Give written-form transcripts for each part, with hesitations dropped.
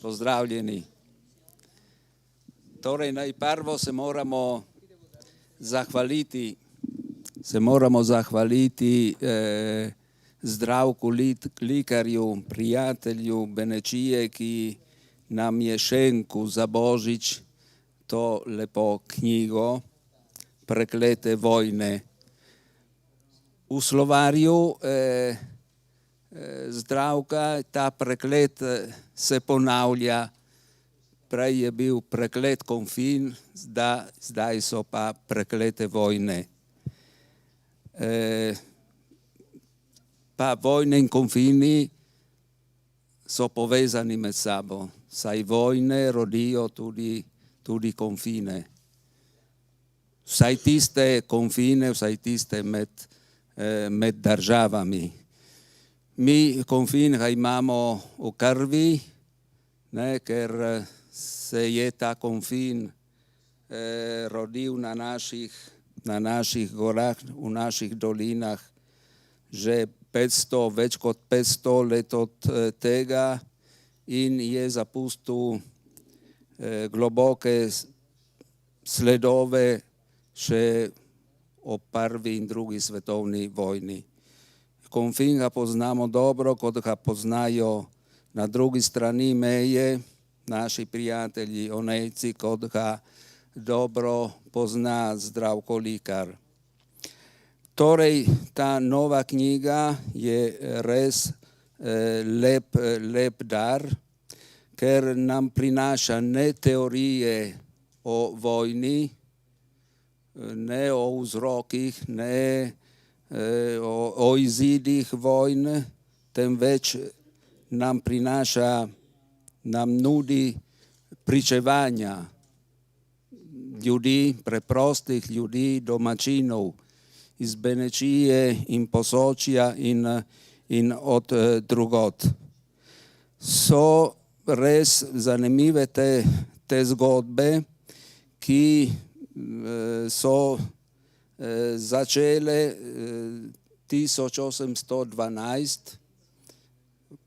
Pozdravljeni. Torej, najprvo se moramo zahvaliti Zdravku Likarju, prijatelju Benečije, ki nam je šenku za Božič to lepo knjigo Preklete vojne. U slovarju Zdravka ta preklet se ponavlja. Prej je bil preklet konfin, zdaj so pa preklete vojne. Pa vojne in konfini so povezani med sabo. Saj vojne rodijo tudi konfine. Vsaj tiste konfine, vsaj tiste med državami. Mi konfin ga imamo v krvi, ker se je ta konfin rodil na naših gorah, v naših dolinah že več kot 500 let od tega in je zapustil globoke sledove še o prvi in drugi svetovni vojni. Konfin ga poznamo dobro, kot ga poznajo na drugi strani meje naši prijatelji Onejci, kot ga dobro pozna Zdravko Likar. Torej, ta nova knjiga je res lep dar, ker nam prinaša ne teorije o vojni, ne o vzrokih, ne o izidih vojne, temveč nam nudi pričevanja ljudi, preprostih ljudi, domačinov iz Benečije in Posočja in od drugot. So res zanimive te zgodbe, ki so začele 1812,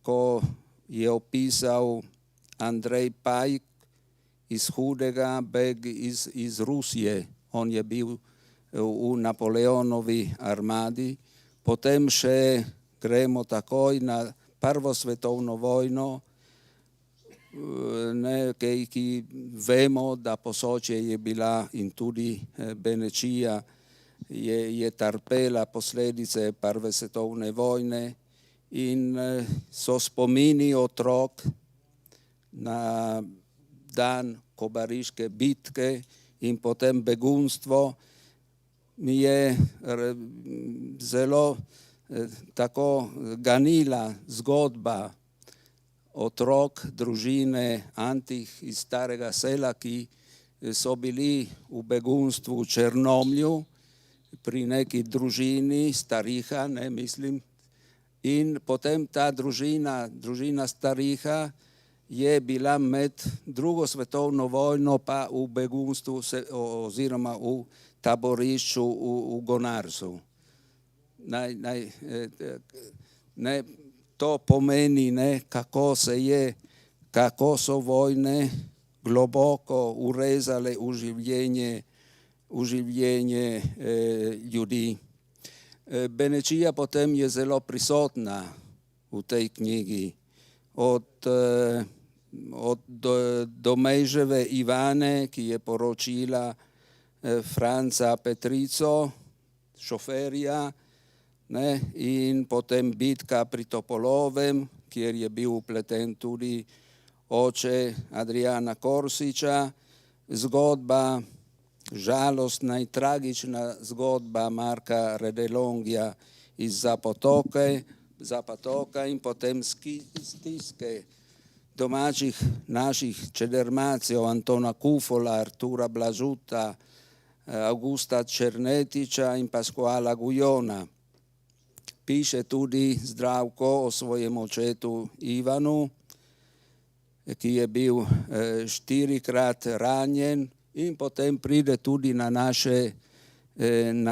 ko je opisal Andrej Pajk iz Hudega beg iz Rusije. On je bil v Napoleonovi armadi. Potem še gremo takoj na Prvo svetovno vojno, ki vemo, da Posočje je bila in tudi Benečija je trpela posledice Prve svetovne vojne in so spomini otrok na dan Kobariške bitke in potem begunstvo. Mi je zelo tako ganila zgodba otrok družine Antih iz Starega Sela, ki so bili v begunstvu v Črnomlju pri neki družini, Stariha, mislim. In potem ta družina Stariha je bila med drugo svetovno vojno pa v begunstvu oziroma v taborišču v Gonarsu. To pomeni, kako so vojne globoko urezale v življenje ljudi. Benečija potem je zelo prisotna v tej knjigi. Od Domejževe Ivane, ki je poročila Franca Petrico, šoferja, in potem bitka pri Topolovem, kjer je bil vpleten tudi oče Adriana Korsiča, zgodba, žalostna in tragična zgodba Marka Redelongija iz Zapatoka in potem stiske domačih naših čedermacev Antona Kufola, Artura Blažuta, Augusta Černetiča in Pasquala Gujona. Piše tudi Zdravko o svojem očetu Ivanu, ki je bil 4-krat ranjen in potem pride tudi na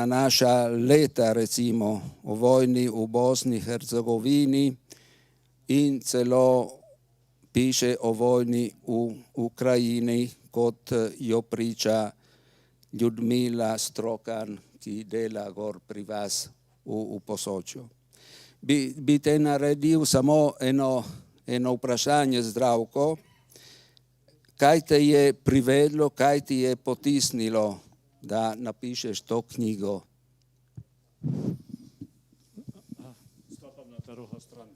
naša leta, recimo o vojni v Bosni, Hercegovini in celo piše o vojni v Ukrajini, kot jo priča Ljudmila Strokan, ki dela gor pri vas v Posočju. Bi te naredil samo eno vprašanje, Zdravko. Kaj te je privedlo, kaj ti je potisnilo, da napišeš to knjigo? Stopam na ta drugo stran.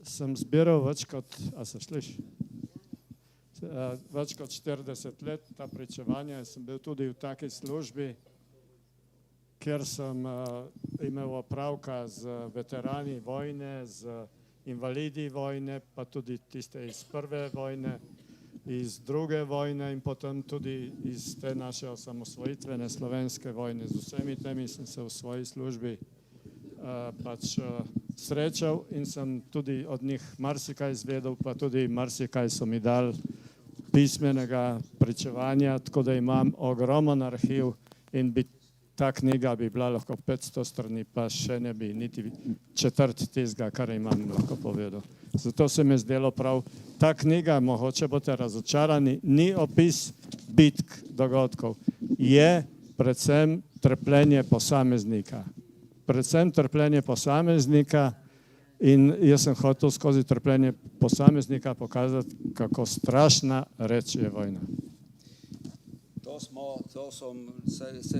Sem zbiral več kot 40 let ta pričevanja. Sem bil tudi v taki službi, kjer sem imel opravka z veterani vojne, z invalidi vojne, pa tudi tiste iz prve vojne, iz druge vojne in potem tudi iz te naše osamosvojitvene slovenske vojne. Z vsemi temi sem se v svoji službi srečal in sem tudi od njih marsikaj izvedel, pa tudi marsikaj so mi dali pismenega pričevanja, tako da imam ogromen arhiv in ta knjiga bi bila lahko 500 strani, pa še ne bi niti četrt tistega, kar imam, lahko povedal. Zato se mi je zdelo prav. Ta knjiga, mogoče boste razočarani, ni opis bitk, dogodkov. Je predvsem trpljenje posameznika. Predvsem trpljenje posameznika in jaz sem hotel skozi trpljenje posameznika pokazati, kako strašna reč je vojna.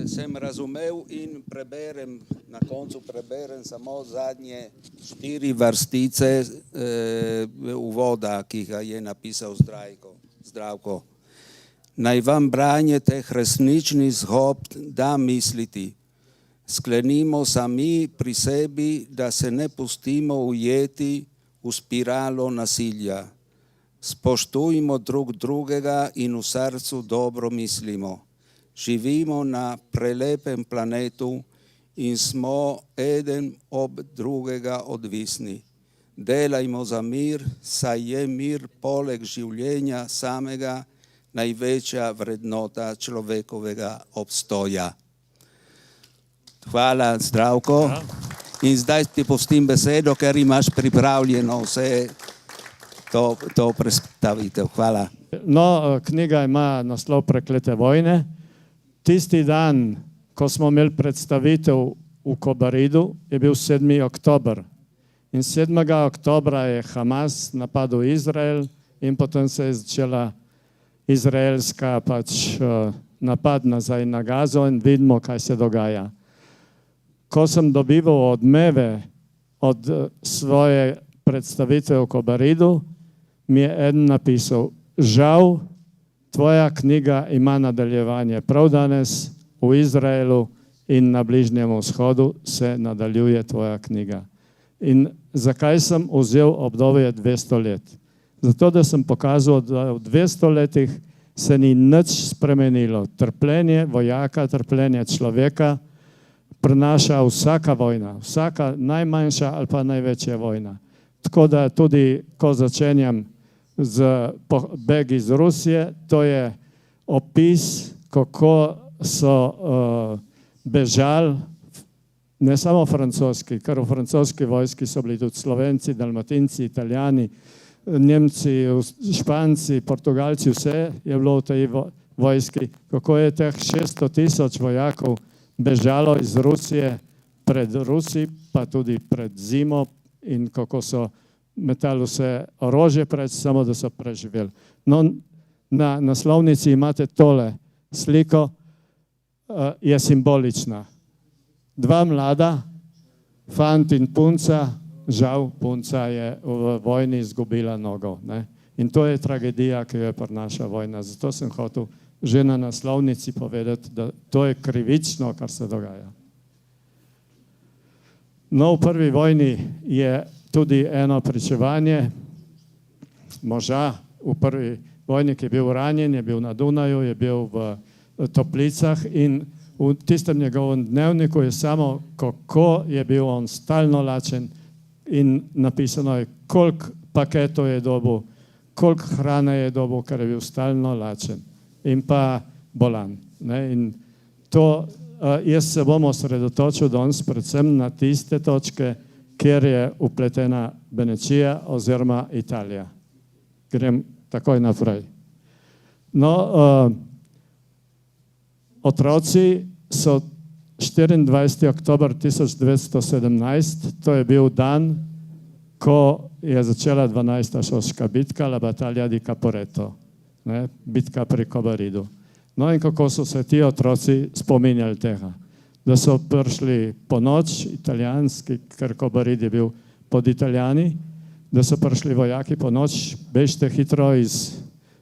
Sem razumel in na koncu preberem samo zadnje 4 vrstice uvoda, ki ga je napisal Zdravko. Naj vam branje teh resničnih zgodb da misliti. Sklenimo sami pri sebi, da se ne pustimo ujeti v spiralo nasilja. Spoštujmo drug drugega in v srcu dobro mislimo. Živimo na prelepem planetu in smo eden ob drugega odvisni. Delajmo za mir, saj je mir poleg življenja samega največja vrednota človekovega obstoja. Hvala, Zdravko. In zdaj ti pustim besedo, ker imaš pripravljeno vse to predstavitev. Hvala. No, knjiga ima naslov Preklete vojne. Tisti dan, ko smo imeli predstavitev v Kobaridu, je bil 7. oktober. In 7. oktobra je Hamas napadel Izrael in potem se je začela izraelska napad nazaj na Gazo in vidimo, kaj se dogaja. Ko sem dobival odmeve od svoje predstavitve v Kobaridu, mi je eden napisal, žal, tvoja knjiga ima nadaljevanje. Prav danes v Izraelu in na Bližnjem vzhodu se nadaljuje tvoja knjiga. In zakaj sem vzel obdobje 200 let? Zato, da sem pokazal, da v 200 letih se ni nič spremenilo. Trpljenje vojaka, trpljenje človeka prenaša vsaka vojna, vsaka najmanjša ali pa največja vojna. Tako da tudi, ko začenjam z beg iz Rusije, to je opis, kako so bežali, ne samo francoski, ker v francoski vojski so bili tudi Slovenci, Dalmatinci, Italijani, Nemci, Španci, Portugalci, vse je bilo v tej vojski. Kako je teh 600 000 vojakov bežalo iz Rusije pred Rusi, pa tudi pred zimo in kako so metali vse orožje preč, samo da so preživeli. No, na naslovnici imate tole sliko, je simbolična. 2 mlada, fant in punca, žal punca je v vojni izgubila nogo. Ne? In to je tragedija, ki jo je prinaša vojna. Zato sem hotel že na naslovnici povedati, da to je krivično, kar se dogaja. No, v prvi vojni je tudi eno pričevanje moža v prvi vojni, ki je bil ranjen, je bil na Dunaju, je bil v Toplicah in v tistem njegovem dnevniku je samo, kako je bil on stalno lačen in napisano je, koliko paketov je dobil, koliko hrane je dobil, ker je bil stalno lačen in pa bolan. Ne? In to, jaz se bom osredotočil danes predvsem na tiste točke, kjer je upletena Benečija oziroma Italija. Grem takoj naprej. No, otroci so 24. oktober 1917, to je bil dan, ko je začela 12. šolska bitka, La Battaglia di Caporetto, ne, bitka pri Kobaridu. No in kako so se ti otroci spominjali tega? Da so prišli po noč, italijanski, ker Kobarid je bil pod Italijani, da so prišli vojaki po noč, bežte hitro iz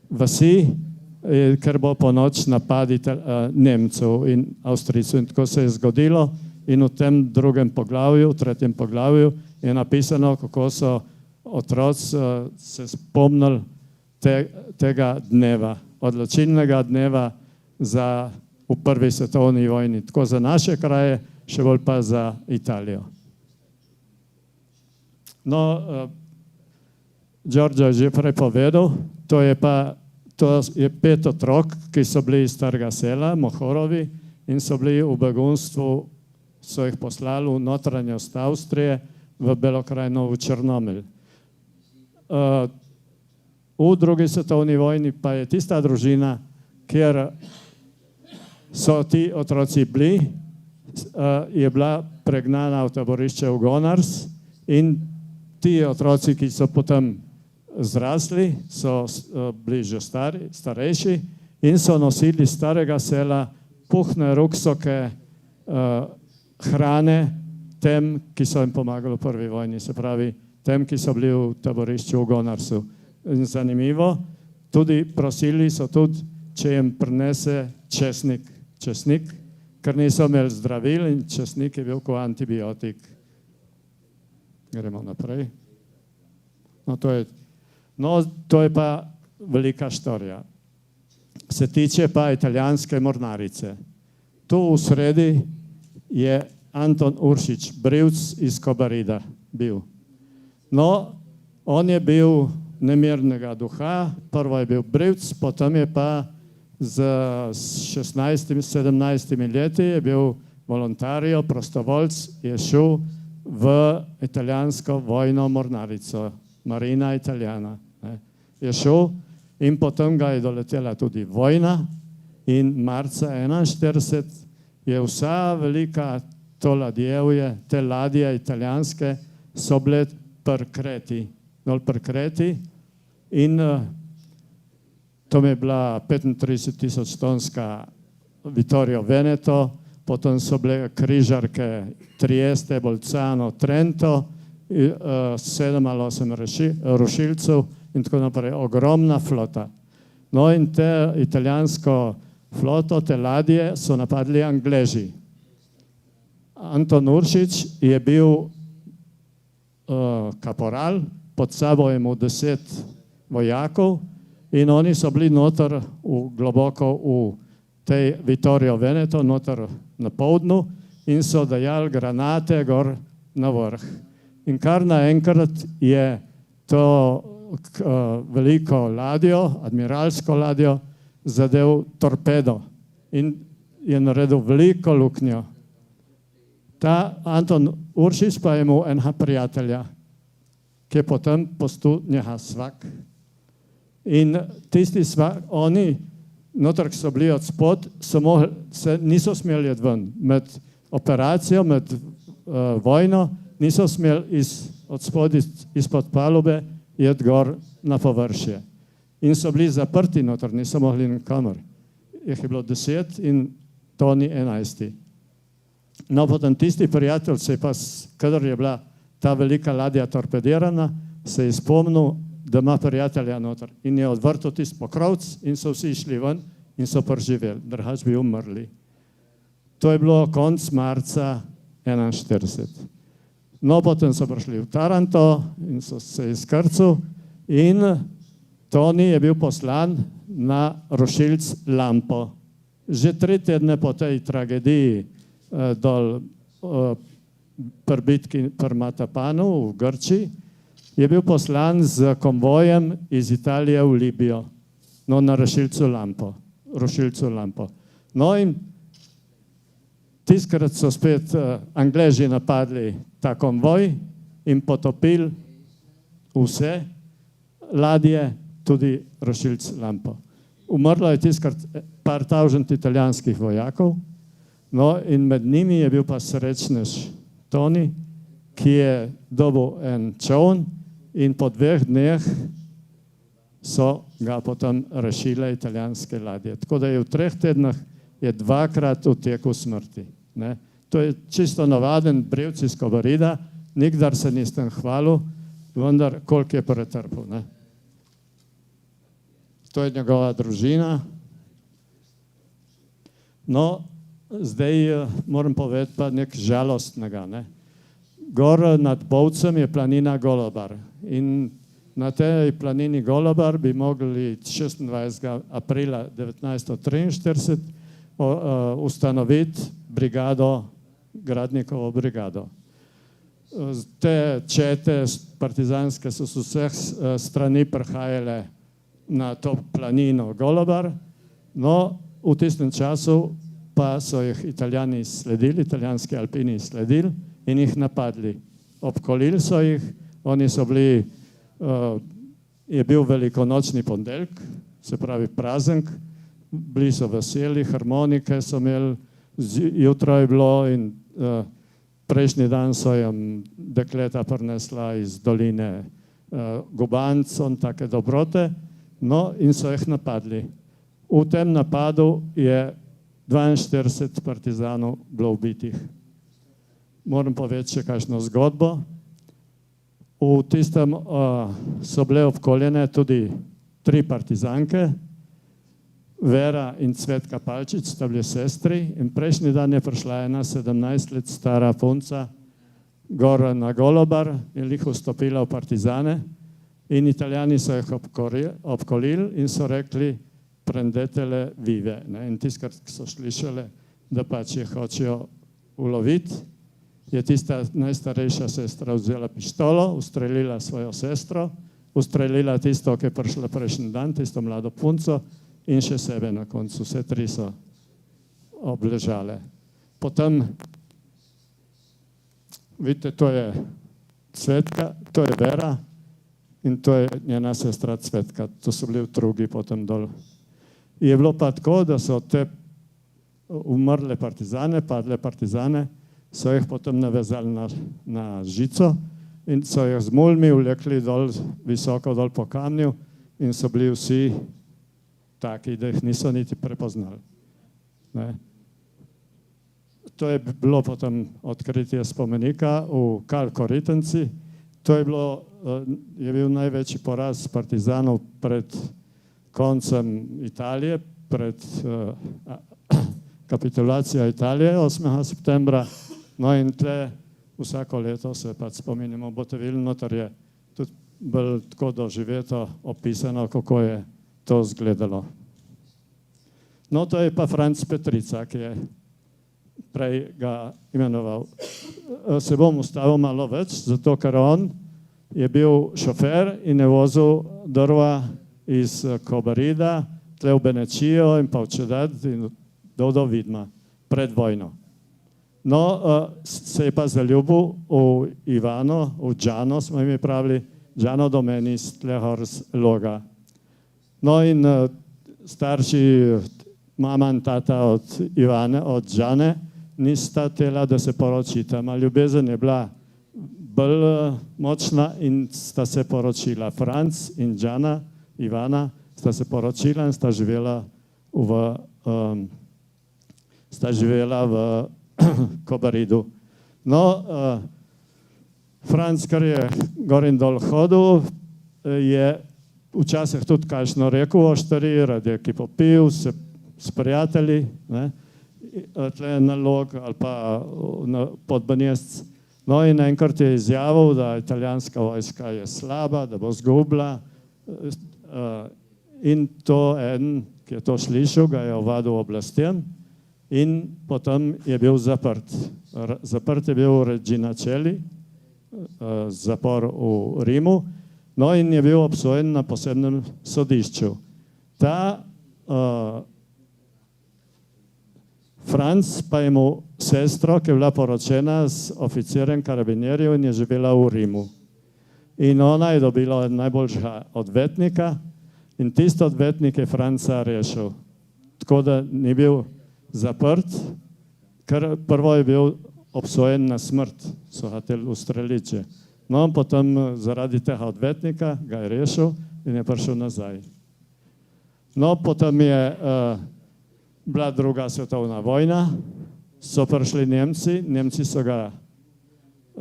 vasi, ker bo po noč napad Nemcev in Avstrijcev. In tako se je zgodilo in v tem drugem poglavju, v tretjem poglavju je napisano, kako so otroci se spomnili tega dneva, odločilnega dneva v prvi svetovni vojni, tako za naše kraje, še bolj pa za Italijo. No, Đorđe je že prej povedal, to je 5 otrok, ki so bili iz Starega Sela, Mohorovi, in so bili v begunstvu, so jih poslali v notranjost Avstrije, v Belokrajino, v Črnomelj. V drugi svetovni vojni pa je tista družina, kjer so ti otroci bili, je bila pregnana v taborišče v Gonars in ti otroci, ki so potem zrasli, so bili že starejši in so nosili iz Starega Sela puhne ruksoke hrane tem, ki so jim pomagali v prvi vojni, se pravi tem, ki so bili v taborišču v Gonarsu. In zanimivo, tudi prosili so tudi, če jim prinese česnik, ker niso imeli zdravil in česnik je bil kot antibiotik. Gremo naprej. No, to je pa velika štorija. Se tiče pa italijanske mornarice. Tu v sredi je Anton Uršič, brivc iz Kobarida bil. No, on je bil nemirnega duha, prvo je bil brivc, potem je pa z 16-17 leti je bil volontarijo, prostovoljc, je šel v italijansko vojno mornarico, Marina Italijana. Je šel in potem ga je doletela tudi vojna in marca 1941 je vsa velika to ladjevje, te ladje italijanske so bile pri Kreti in tam je bila 35 000 tonska Vittorio Veneto, potem so bile križarke Trieste, Bolzano, Trento, 7 ali 8 rušilcev in tako naprej, ogromna flota. No in te italijansko floto, te ladje so napadli Angleži. Anton Uršič je bil kaporal, pod sabo je imel 10 vojakov in oni so bili noter globoko v tej Vittorio Veneto, noter na povdnu in so dajali granate gor na vrh. In kar naenkrat je to veliko ladjo, admiralsko ladjo, zadev torpedo in je naredil veliko luknjo. Ta Anton Uršič pa je imel enega prijatelja, ki je potem postal njega svak. In tisti svak, oni, noter, ki so bili od spod, niso smeli jeti ven. Med operacijo, med vojno, niso smeli od spod izpod palube jeti gor na površje. In so bili zaprti noter, niso mogli nikamor. Jih je bilo 10 in Toni 11. No, potem tisti prijatelj se je pa, kadar je bila ta velika ladja torpedirana, se je spomnil, da ima prijatelja noter in je odvrtel tisti pokrovc in so vsi išli ven in so preživeli, drugače bi umrli. To je bilo konec marca 1941. No, potem so prišli v Taranto in so se izkrcali in Toni je bil poslan na rušilc Lampo. Že 3 tedne po tej tragediji dol pri bitki pri Matapanu v Grčiji je bil poslan z konvojem iz Italije v Libijo, no na rušilcu Lampo. No in tiskrat so spet Angleži napadli ta konvoj in potopili vse ladje, tudi rešilc Lampo. Umrlo je tiskrat par tavžent italijanskih vojakov, no in med njimi je bil pa srečnež Toni, ki je dobil en čovn in po 2 dneh so ga potem rešile italijanske ladje. Tako da je v 3 tednah je 2-krat utekel smrti. Ne. To je čisto navaden brevc iz Kobarida, nikdar se nisem hvalil, vendar koliko je pretrpel. Ne. To je njegova družina. No, zdaj moram povedati pa nekaj žalostnega. Ne. Gor nad Bovcem je planina Golobar in na tej planini Golobar bi mogli 26. aprila 1943 ustanoviti brigado, Gradnikovo brigado. Te čete partizanske so s vseh strani prihajale na to planino Golobar, no v tistem času pa so jih Italijani sledili, italijanski alpini sledili in jih napadli. Obkolili so jih, oni so bili, je bil velikonočni ponedeljek, se pravi praznik, bili so veseli, harmonike so imeli, jutro je bilo in prejšnji dan so jim dekleta prinesla iz doline gubancom, take dobrote, no in so jih napadli. V tem napadu je 42 partizanov bilo ubitih. Moram povedati še kakšno zgodbo. V tistem so bile obkoljene tudi 3 partizanke, Vera in Cvetka Palčič sta bili sestri in prejšnji dan je prišla ena 17 let stara punca gor na Golobar in jih vstopila v partizane in Italijani so jih obkolili in so rekli prendetele vive. Ne? In tiskrat so slišali, da pač je hočejo uloviti, je tista najstarejša sestra vzela pištolo, ustrelila svojo sestro, ustrelila tisto, ki je prišla prejšnji dan, tisto mlado punco, in še sebe na koncu. Vse 3 so obležale. Potem, vidite, to je Cvetka, to je Vera in to je njena sestra Cvetka. To so bili utrugi potem dol. Je bilo pa tako, da so te umrle partizane, padle partizane, so jih potem navezali na žico in so jih z mulmi vlekli dol, visoko dol po kamnju in so bili vsi taki, da jih niso niti prepoznali. Ne. To je bilo potem odkritje spomenika v Kalkoritenci. To je bil največji poraz partizanov pred koncem Italije, pred kapitulacijo Italije 8. septembra. No in tle vsako leto se pač spominjamo Botevil, noter je tudi bolj tako doživeto opisano, kako je to izgledalo. No, to je pa Franc Petrica, ki je prej ga imenoval. Se bom ustavil malo več, zato ker on je bil šofer in je vozil drva iz Kobarida, tle v Benečijo in pa v Čedad in do Vidma pred vojno. No, se je pa zaljubil v Ivano, v Džano, smo imi pravili, Džano Domenis, tle hor z Loga. No in starši, mama in tata od Ivane, od Džane, nista tela, da se poročita. Ma ljubezen je bila bolj močna in sta se poročila. Franc in Džana, Ivana, sta se poročila in sta živela v Kobaridu. No, Franc, kar je gor in dol hodil, je včasih tudi kakšno rekel oštarirat, je ki popil se s prijatelji, tle na Log ali pa pod Banjesc. No in enkrat je izjavil, da italijanska vojska je slaba, da bo zgubila in to en, ki je to slišal, ga je ovadil oblastem in potem je bil zaprt. Zaprt je bil v Regina Coeli, zapor v Rimu, no in je bil obsojen na posebnem sodišču. Franc pa je imel sestro, ki je bila poročena s oficirjem karabinjerjev in je živela v Rimu. In ona je dobila najboljšega odvetnika in tisti odvetnik je Franca rešil. Tako da ni bil zaprt, ker prvo je bil obsojen na smrt, so hoteli ustreliti. No, potem zaradi tega odvetnika ga je rešil in je prišel nazaj. No, potem je bila druga svetovna vojna, so prišli Nemci, Nemci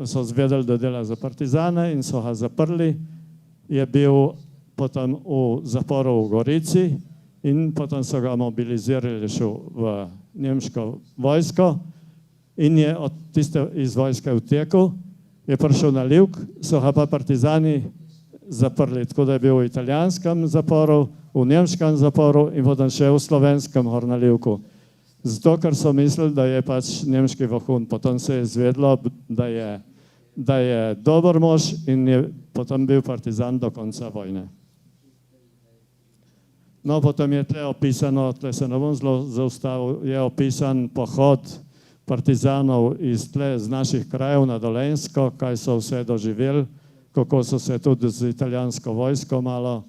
so zvedeli, da dela za partizane in so ga zaprli, je bil potem v zaporu v Gorici in potem so ga mobilizirali še v nemško vojsko in je iz vojske utekel, je prišel na Livk, so ga pa partizani zaprli, tako da je bil v italijanskem zaporu, v nemškem zaporu in potem še v slovenskem hor na Livku. Zato, ker so mislili, da je pač nemški vohun. Potem se je izvedlo, da je dober mož in je potem bil partizan do konca vojne. No, potem je tle opisano, tle se ne bom zelo zaustavil, je opisan pohod partizanov iz naših krajev na Dolenjsko, kaj so vse doživeli, kako so se tudi z italijansko vojsko malo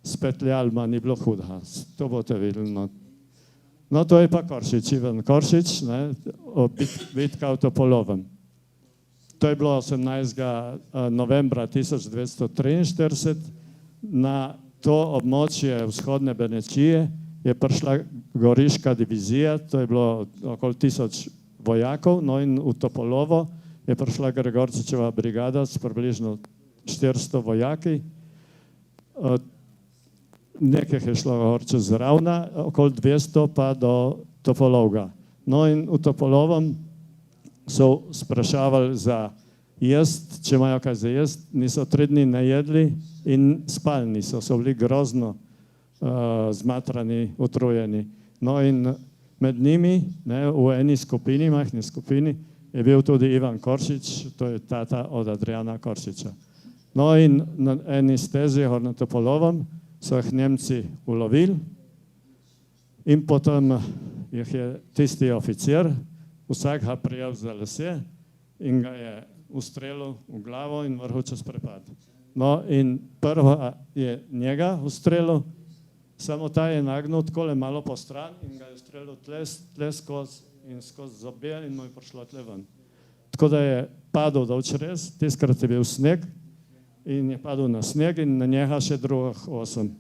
spetljali, ma ni bilo hudega. To boste videli. No, to je pa Koršič, Ivan Koršič, bitka v Topolovem. To je bilo 18. novembra 1943. Na to območje vzhodne Benečije je prišla Goriška divizija, to je bilo okoli 1000 vojakov, no in v Topolovo je prišla Gregorčičeva brigada s približno 400 vojaki. Nekaj je šlo gor čez Ravna, okoli 200 pa do Topolovga. No in v Topolovem so sprašavali za jest, če imajo kaj za jest, niso 3 dni ne jedli in spali niso, so bili grozno zmatrani, utrujeni. No in med njimi, v eni skupini, majhni skupini, je bil tudi Ivan Koršič, to je tata od Adriana Koršiča. No in na eni stezi gor na Topolovem so jih Nemci ulovili in potem jih je tisti oficir, vsak ga prijel za lase in ga je ustrelil v glavo in vrhul čez prepad. No in prvo je njega ustrelil, samo ta je nagnil takole malo po stran in ga je ustrelil tle skozi zobe in mu je prišlo tle ven. Tako da je padel dolčerez, tiskrat je bil sneg in je padel na sneg in na njega še drugih 8.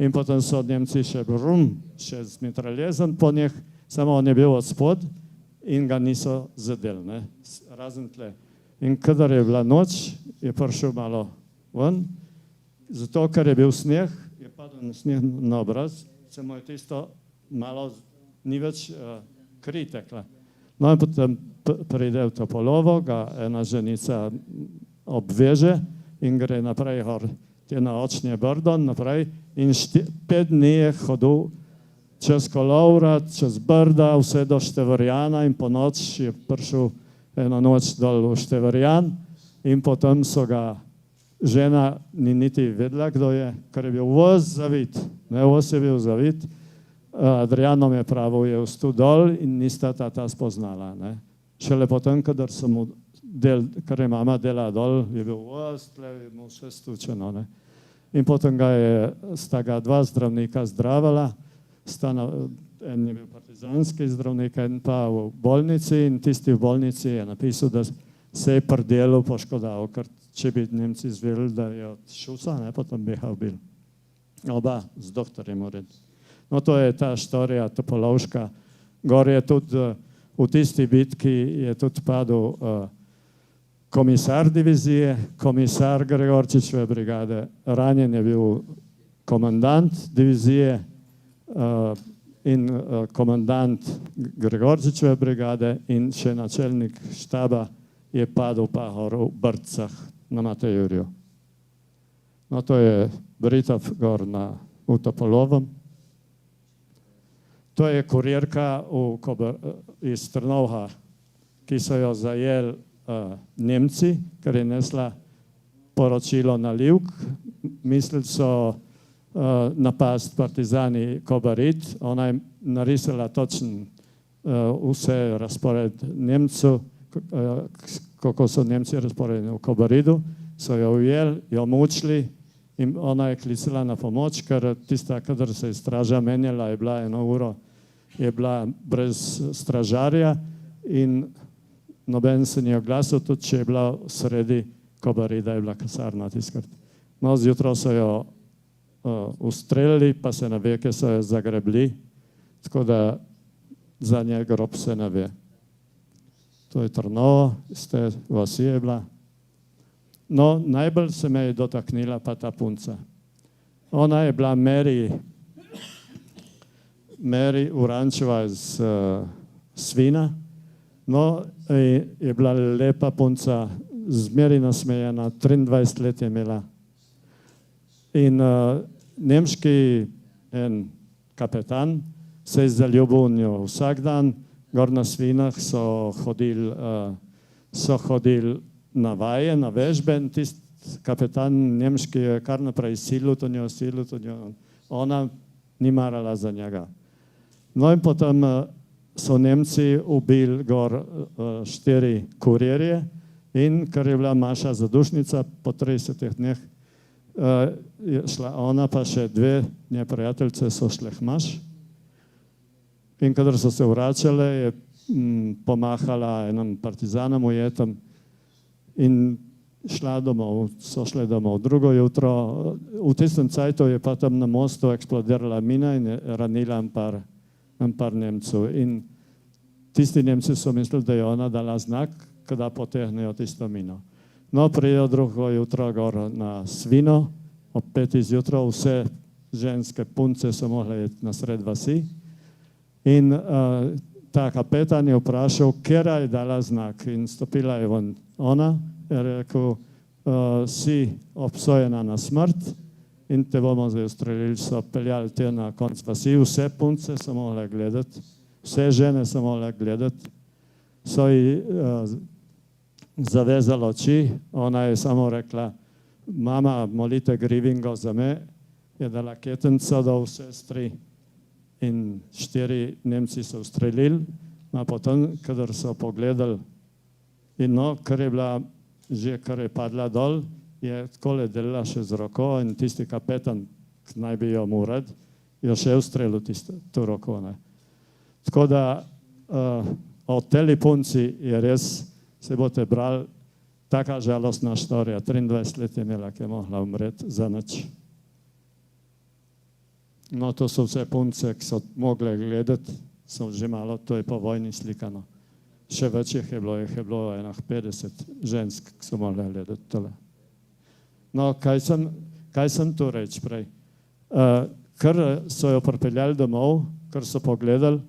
In potem so Nemci še z mitraljezom po njih, samo on je bil od spod in ga niso zadeli, razen tle. In kadar je bila noč, je prišel malo ven, zato ker je bil sneg, je padel na sneg na obraz, se mu je tisto malo ni več kri tekla. No in potem pride v Topolovo, ga ena ženica obveže in gre naprej gor, je na Očnje Brdo naprej in 5 dni je hodil čez Kolovrat, čez Brda, vse do Števerjana in po noč je prišel eno noč dol v Števerjan in potem so ga, žena ni niti vedela, kdo je, ker je bil voz zavit, voz je bil zavit, Adrianom je pravil, je vstul dol in nista tata spoznala. Šele potem, kadar so mu ker je mama dela dol, je bil voz, tle je mu vse stučeno. In potem sta ga 2 zdravnika zdravala, en je bil partizanski zdravnik, en pa v bolnici in tisti v bolnici je napisal, da se je pri delu poškodoval, ker če bi Nemci izvedeli, da je od šusa, potem bi ga ubil. Oba z doktorjem ured. No to je ta štorija Topolovška. Gor je tudi v tisti bitki je tudi padel komisar divizije, komisar Gregorčičeve brigade, ranjen je bil komandant divizije in komandant Gregorčičeve brigade in še načelnik štaba je padel pa gor v Brdcah na Matejurju. No to je Britov gor v Topolovem. To je kurirka iz Trnovha, ki so jo zajeli Nemci, ker je nesla poročilo na Livk. Mislili so napast partizani Kobarid. Ona je narisala točen vse razpored Nemcu, kako so Nemci razporedeni v Kobaridu, so jo ujeli, jo mučili in ona je klicala na pomoč, ker tista, kadar se je straža menjala, je bila 1 uro, je bila brez stražarja in noben se ni oglasil, tudi če je bila sredi Kobarida, je bila kasarna tiskrat. No, zjutraj so jo ustrelili, pa se ne ve, kje so jo zagrebli, tako da za nje grob se ne ve. To je Trnovo, iz te vasi je bila. No, najbolj se me je dotaknila pa ta punca. Ona je bila Mary Urančeva iz Svina. No, je bila lepa punca, zmeri nasmejena, 23 let je imela. In nemški kapetan se je zaljubil v njo. Vsak dan gor na Svinah so hodili na vaje, na vežbe in tisti kapetan nemški je kar naprej silil to njo. Ona ni marala za njega. No in potem so Nemci ubili gor 4 kurirje in ker je bila Maša zadušnica, po 30 dneh je šla ona, pa še 2 nje prijateljice so šle hmaš. In kadar so se vračale, je pomahala enem partizanom ujetom in šla domov, so šle domov. Drugo jutro, v tistem cajtu je pa tam na mostu eksplodirala mina in je ranila en par Nemcev. In tisti Nemci so mislili, da je ona dala znak, kada potehnejo tisto mino. No, prijejo drugo jutro gor na Svino, ob 5 zjutraj, vse ženske punce so mogle iti na sred vasi. In ta kapetan je vprašal, kera je dala znak in stopila je von. Ona je rekel, si obsojena na smrt in te bomo zdaj ustrelili. So peljali te na konc vasi, vse punce so mogle gledati, vse žene so mogle gledati. So ji zavezali oči, ona je samo rekla, mama, molite Grivingo za me, je dala ketenco do sestri in 4 Nemci so ustrelili, a potem, kadar so pogledali, in no, ker je bila, že kar je padla dol, je takole delala še z roko in tisti kapetan, ki naj bi jo moral, jo še ustrelil to roko. Ne. Tako da o teli punci je res, se boste brali, taka žalostna štorija. 23 let je imela, ki je mogla umreti za nič. No, to so vse punce, ki so mogle gledati, so že malo, to je po vojni slikano. Še več jih je bilo 50 žensk, ki so mogle gledati tole. No, kaj sem tu reči prej? Ker so jo pripeljali domov, ker so pogledali,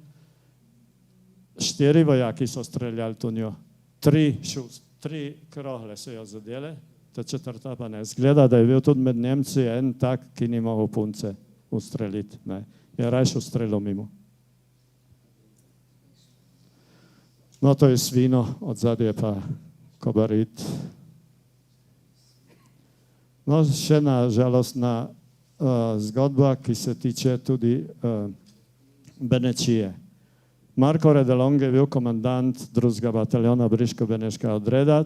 4 vojaki so streljali to njo, 3 krohle so jo zadele, ta 4. pa ne. Zgleda, da je bil tudi med Nemci en tak, ki ni mogel punce ustreliti. Je rajš ustrelil mimo. No, to je Svino, odzadje pa Kobarid. No, še ena žalostna zgodba, ki se tiče tudi Benečije. Marko Redelong je bil komandant 2. bataljona Briško-Beneškega odreda.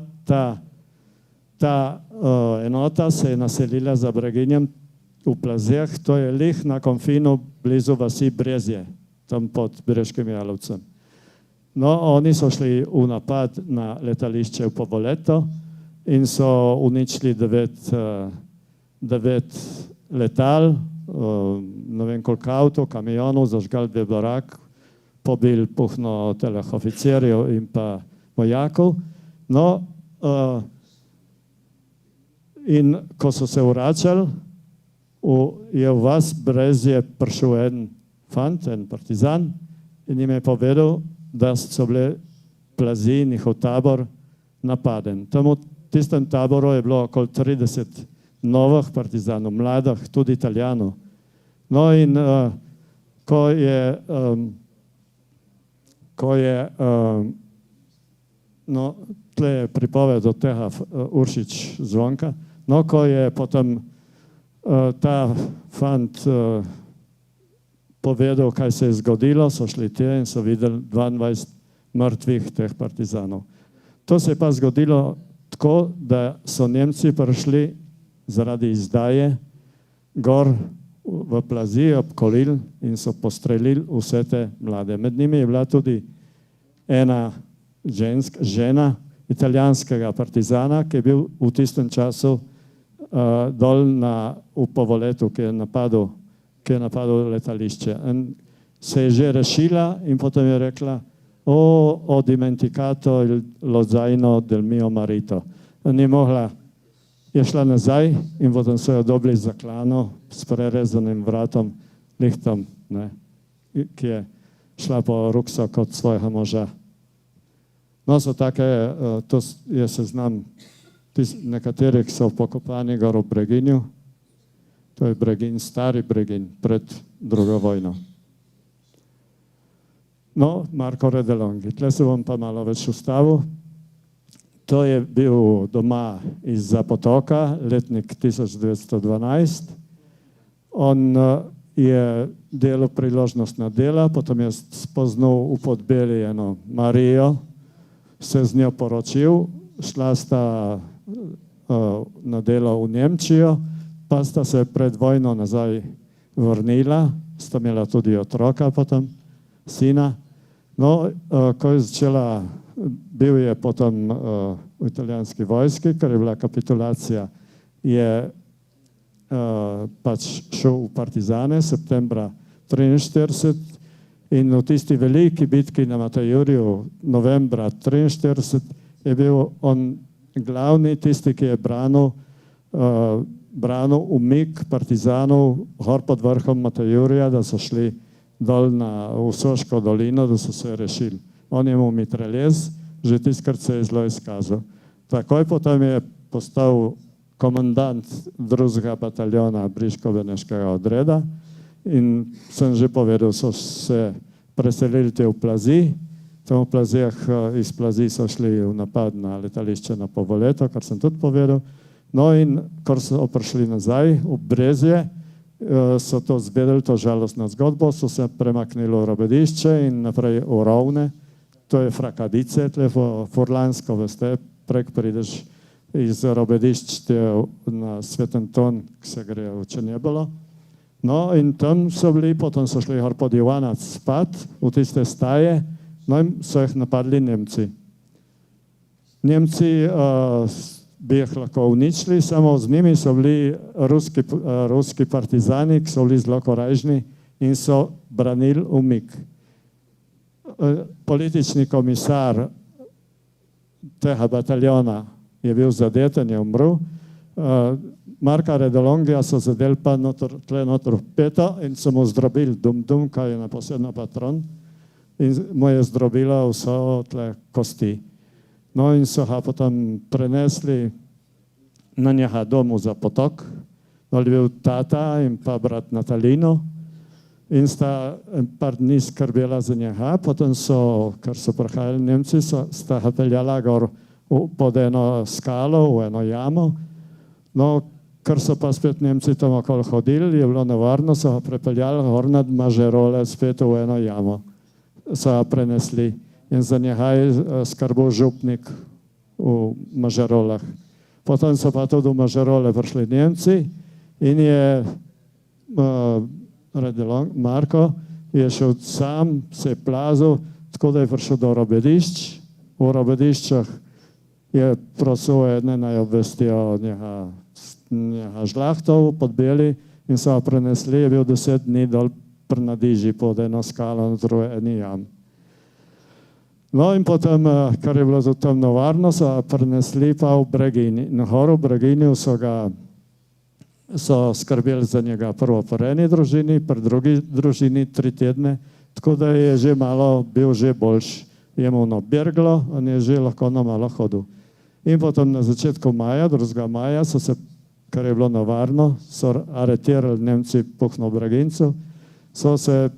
Ta enota se je naselila za Breginjem v Plazeh, to je lih na konfinu blizu vasi Brezje, tam pod Breškim Jalovcem. No, oni so šli v napad na letališče v Povoleto in so uničili 9 letal, ne vem koliko avtov, kamionov, zažgali 2 barak, pobil puhno oficirjev in pa vojakov. No, in ko so se vračali, je v vas Brezje prišel en fant, en partizan in jim je povedal, da so bile Plazi, njihov tabor, napaden. Tam v tistem taboru je bilo okoli 30 novih partizanov, mladih, tudi Italijanov. No in ko je no, tle je pripoved od tega Uršič Zvonka, no, ko je potem ta fant povedal, kaj se je zgodilo, so šli tja in so videli 22 mrtvih teh partizanov. To se je pa zgodilo tako, da so Nemci prišli zaradi izdaje gor v plazi, obkolili in so postrelili vse te mlade. Med njimi je bila tudi ena žena italijanskega partizana, ki je bil v tistem času dol v Povoletu, ki je napadel letališče. In se je že rešila in potem je rekla: ho dimenticato lo zaino del mio marito. Ni mogla, je šla nazaj in potem so jo dobili zaklano s prerezanim vratom, lihtom, ki je šla po ruksak od svojega moža. No, so take, to je seznam nekaterih so pokopani gor v Breginju. To je Bregin, stari Bregin, pred drugo vojno. No, Marko Redelonghi. Tle se bom pa malo več ustavil. To je bil doma iz Potoka, letnik 1912. On je delal priložnostna dela, potem je spoznal v Podbeli eno Marijo, se z njo poročil, šla sta na delo v Nemčijo, pa sta se pred vojno nazaj vrnila, sta imela tudi otroka potem, sina. No, ko je začela, bil je potem v italijanski vojski, ker je bila kapitulacija, je pač šel v partizane septembra 1943 in v tisti veliki bitki na Matajurju novembra 1943 je bil on glavni, tisti, ki je branil umik partizanov gor pod vrhom Matajurja, da so šli dol v Soško dolino, da so se rešili. On je mu mitraljez, že tiskrat se je zelo izkazal. Takoj potem je postal komandant drugega bataljona Briško-Beneškega odreda in sem že povedal, so se preselili te v Plazi. Tam v Plazijah, iz Plazi so šli v napad na letališče na Povoleto, kar sem tudi povedal. No in ko so prišli nazaj v Brezje, so to zvedeli, to žalostno zgodbo, so se premaknili v Robedišče in naprej v Rovne. To je Frakadice, tle Furlansko, veste, prek prideš iz Robedišč na Svetenton, ki se gre v Črnjebolo. No in tam so bili, potem so šli gor pod Ivanac spat v tiste staje, no in so jih napadli Nemci. Nemci bi jih lahko uničili, samo z njimi so bili ruski partizani, ki so bili zelo korajžni in so branili umik. Politični komisar tega bataljona je bil zadeten, je umrl. Marka Redelonghija so zadeli pa tle noter v peto in so mu zdrobili dum, kaj je na posebno patron, in mu je zdrobila vso tle kosti. No in so ga potem prenesli na njega domu za Potok, no je bil tata in pa brat Natalino in sta par dni skrbela za njega, potem so, ker so prihajali Nemci, sta ga peljala gor pod eno skalo, v eno jamo. No, ker so pa spet Nemci tam okoli hodili, je bilo nevarno, so ga prepeljali gor nad Mažerole, spet v eno jamo. So ga prenesli. In za njega je skrbel župnik v Mažerolah. Potem so pa tudi v Mažerole prišli Nemci in je Marko je šel sam, se je plazil, tako da je prišel do Robedišč. V Robediščah je prosil ene naj obvestijo njega žlahtov pod Beli in so ga prenesli, je bil 10 dni dol pri Nadiži pod eno skalo na druge eni jam. No in potem, kar je bilo za temno varno, so prenesli pa v Bregini. Na horu v Breginju so skrbeli za njega prvo pri eni družini, pri drugi družini 3 tedne, tako da je že malo bil že boljš. Je mu berglo, on je že lahko malo hodil. In potem na začetku maja, 2. maja, so se, kar je bilo nevarno, so aretirali Nemci Puhno Bregincu, so se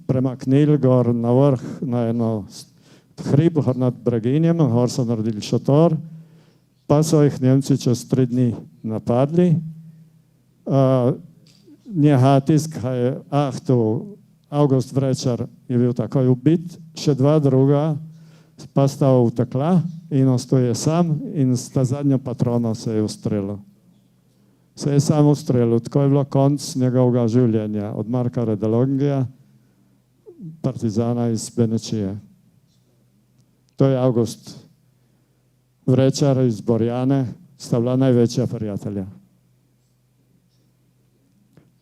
premaknili gor na vrh, na eno hrib nad Breginjem, gor so naredili šotor, pa so jih Nemci čez 3 dni napadli. Njega tisk je ahtu August Vrečar je bil takoj ubit, še dva druga pa sta utekla in ostaje sam in sta zadnjo patrono se je ustrelil. Se je sam ustrelil, tako je bilo konc njegovega življenja od Marka Redalongija, partizana iz Benečije. To je August Vrečar iz Borjane, sta bila največja prijatelja.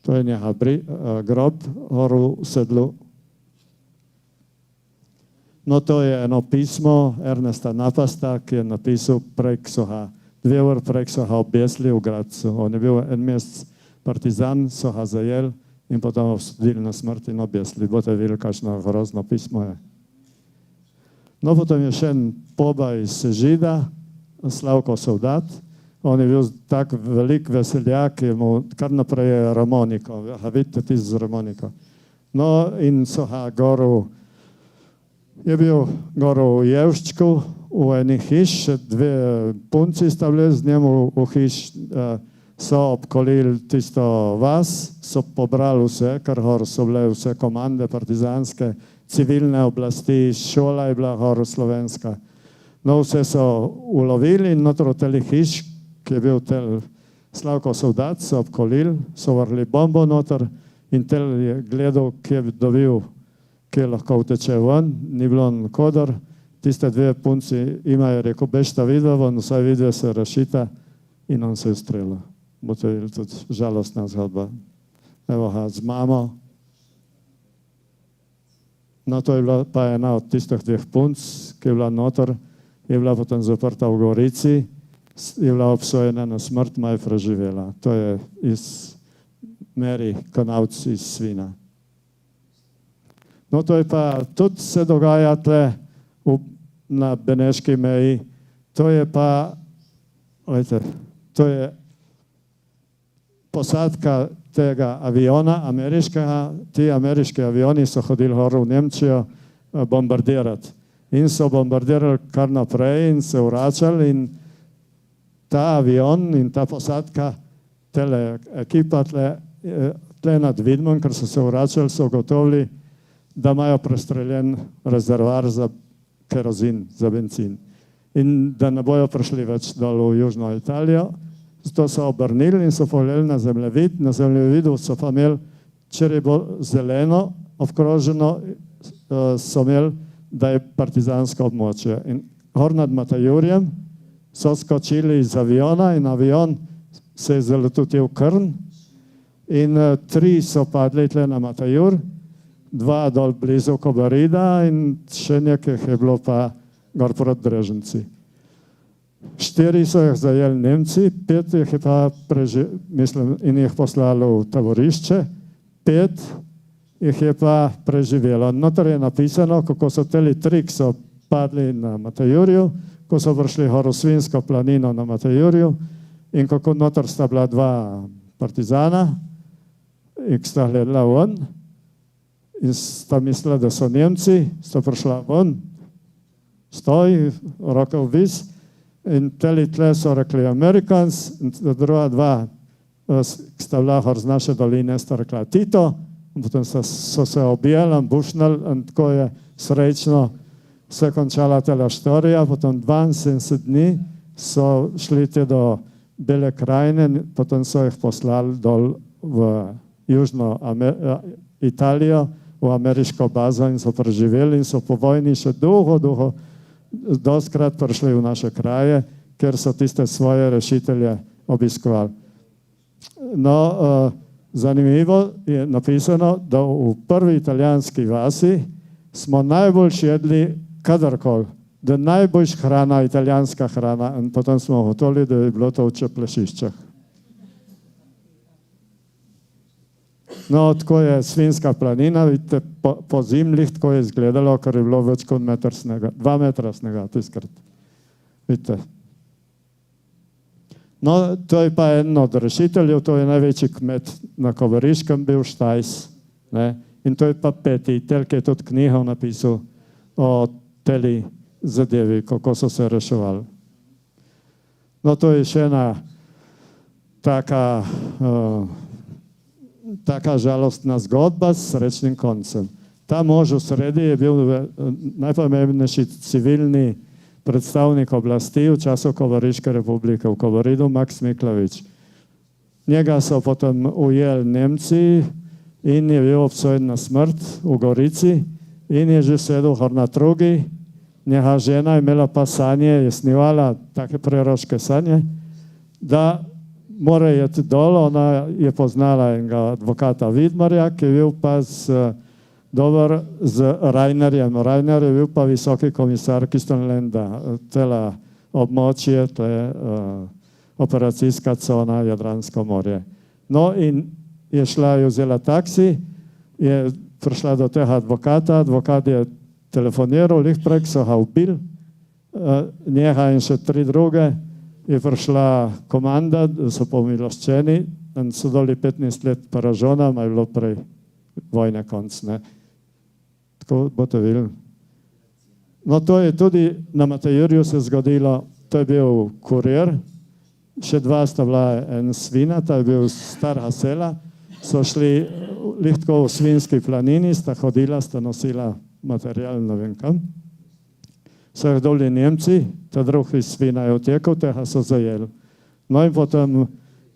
To je njega grob, horu v sedlu. No to je eno pismo Ernesta Napasta, ki je napisal prek so ga, 2 ur prek so ga objesli v Gradcu. On je bil en mesec partizan, so ga zajel in potom obsodili na smrt in objesli. Boste videli, kakšno grozno pismo je. No potom je še en poba iz Sežida, Slavko Soldat. On je bil tak velik veseljak, je mu kar naprej harmoniko. Ja, vidite ti z harmoniko. No in so ga goru, je bil goru v Jevščku, v eni hiš, 2 punci sta bili z njemu v hiš, so obkolili tisto vas, so pobrali vse, ker hor so bile vse komande partizanske, civilne oblasti, šola je bila hor slovenska. No vse so ulovili in notro teli hiš, ki je bil tel Slavko Soldat, so obkolili, so vrli bombo noter in tel je gledal, kje je dobil, kje lahko uteče ven, ni bilo nikodor. Tiste 2 punci imajo, rekel, bežta vidva, vsaj vidve se rašita in on se je ustrelil. Bote videli tudi žalostna zgodba. Evo ga z mamo. No to je bila pa ena od tistih 2 punc, ki je bila noter, je bila potem zaprta v Gorici, je bila obsojena na smrt, ma je preživela. To je iz Meri Konavc iz Svina. No to je pa, tudi se dogaja tle na beneški meji, to je pa, gledajte, to je posadka tega aviona ameriškega, ti ameriški avioni so hodili gor v Nemčijo bombardirati. In so bombardirali kar naprej in se vračali in ta avion in ta posadka, tele ekipa tle nad Vidmom, ker so se vračali, so ugotovili, da imajo prestreljen rezervar za kerozin, za benzin. In da ne bojo prišli več dol v Južno Italijo. Zato so obrnili in so pogledali na zemljevid. Na zemljevidu so pa imeli, če je bilo zeleno, obkroženo, so imeli, da je partizansko območje. In gor nad Matajurjem so skočili iz aviona in avion se je zaletutil Krn in 3 so padli tle na Matajur, 2 dol blizu Kobarida in še nekaj je bilo pa gor proti Dreženci. 4 so jih zajeli Nemci, 5 jih je pa in jih poslali v taborišče, 5 jih je pa preživelo. Notor je napisano, kako so teli 3, ki so padli na Matajurju, ko so prišli gor v Svinsko planino na Matajurju in kako notor sta bila 2 partizana, ki sta gledala ven in sta mislila, da so Nemci, sta prišla ven, stoj, roke v vis in teli tle so rekli Americans, in druga 2, ki sta bila gor z naše doline, sta rekla Tito, in potem so se objeli, bušnali in tako je srečno se končala tela štorija, potom 72 dni so šli te do Bele krajine, potem so jih poslali dol v Južno Italijo, v ameriško bazo in so preživeli in so po vojni še dolgo dostkrat prišli v naše kraje, ker so tiste svoje rešitelje obiskovali. No, zanimivo je napisano, da v prvi italijanski vasi smo najbolj jedli kadarkoli, da najboljš hrana, italijanska hrana in potem smo gotovili, da je bilo to v Čeplešiščah. No, tako je Svinska planina, vidite, po zimljih tako je izgledalo, ker je bilo več kot 2 metra snega, tiskrat. Vidite. No, to je pa en od rešiteljev, to je največji kmet na Kobariškem bil Štajs. In to je pa Peti, tel, ki je tudi knjigo napisal o teli zadevi, kako so se reševali. No, to je še ena taka taka žalostna zgodba s srečnim koncem. Ta mož v sredi je bil najpomembnejši civilni predstavnik oblasti v času Kobariške republike v Kobaridu, Max Miklavič. Njega so potem ujeli Nemci in je bil obsojen na smrt v Gorici in je že sedel na trugi. Njega žena je imela pa sanje, je snivala take preroške sanje, da mora jeti dol. Ona je poznala enega advokata Vidmarja, ki je bil pa dober z Rainerjem. Rainer je bil pa visoki komisar Kistenlenda, tela območje, to je operacijska cona Jadransko morje. No in je šla, je vzela taksi, je prišla do tega advokata, advokat je telefoniral, lih prek so ga ubili, njega in še 3 druge, je prišla komanda, da so pomiloščeni in so dali 15 let paražona, ma je bilo prej vojne konc, ne. Tako boste videli. No to je tudi na Matejurju se zgodilo, to je bil kurir, še 2 sta bila en svina, ta je bil starega sela, so šli lihtko v Svinski planini, sta hodila, sta nosila material, ne vem kam. So jih doli Nemci, ta drugi svina je utekal, tega so zajeli. No in potem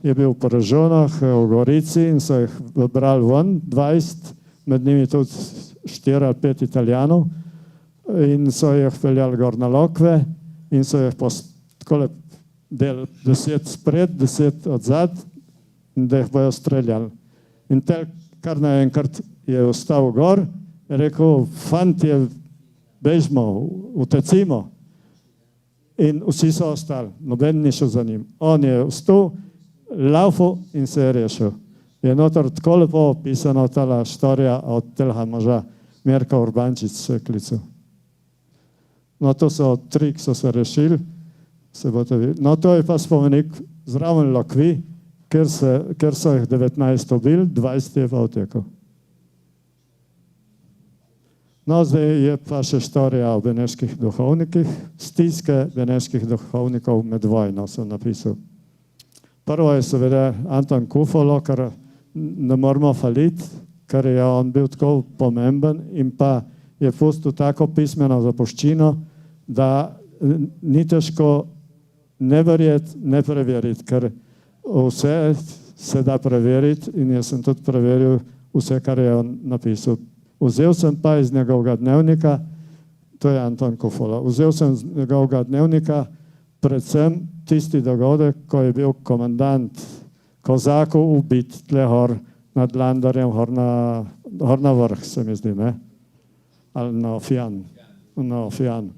je bil v Poražonah, v Gorici in so jih brali ven, 20, med njimi tudi 4 ali 5 Italijanov in so jih peljali gor na Lokve in so jih takole del 10 spred, 10 odzad in da jih bojo streljali. In tel, kar naenkrat je ostal gor, je rekel, fantje, bežmo, utecimo. In vsi so ostali, noben ni šel za njim. On je vstal, laufal in se je rešil. Je notor tako lepo opisana tala štorija od telega moža, Mirka Urbančič se je klical. No to so 3, ki so se rešili, se boste videli. No to je pa spomenik zraven Lokvi, ker so jih 19 ubili, 20 je pa utekal. No, zdaj je pa še štorija o beneških duhovnikih, stiske beneških duhovnikov med vojno sem napisal. Prvo je seveda Anton Kufolo, kar ne moramo faliti, ker je on bil tako pomemben in pa je pustil tako pismeno zapuščino, da ni težko ne verjeti, ne preveriti, ker vse se da preveriti in jaz sem tudi preveril vse, kar je on napisal. Vzel sem pa iz njegovega dnevnika, to je Anton Kufolo, vzel sem iz njegovega dnevnika predvsem tisti dogodek, ko je bil komandant Kozakov ubit tle hor nad Landarjem, hor na vrh se mi zdi, ne? Ali na Ofijan. Na Ofijan.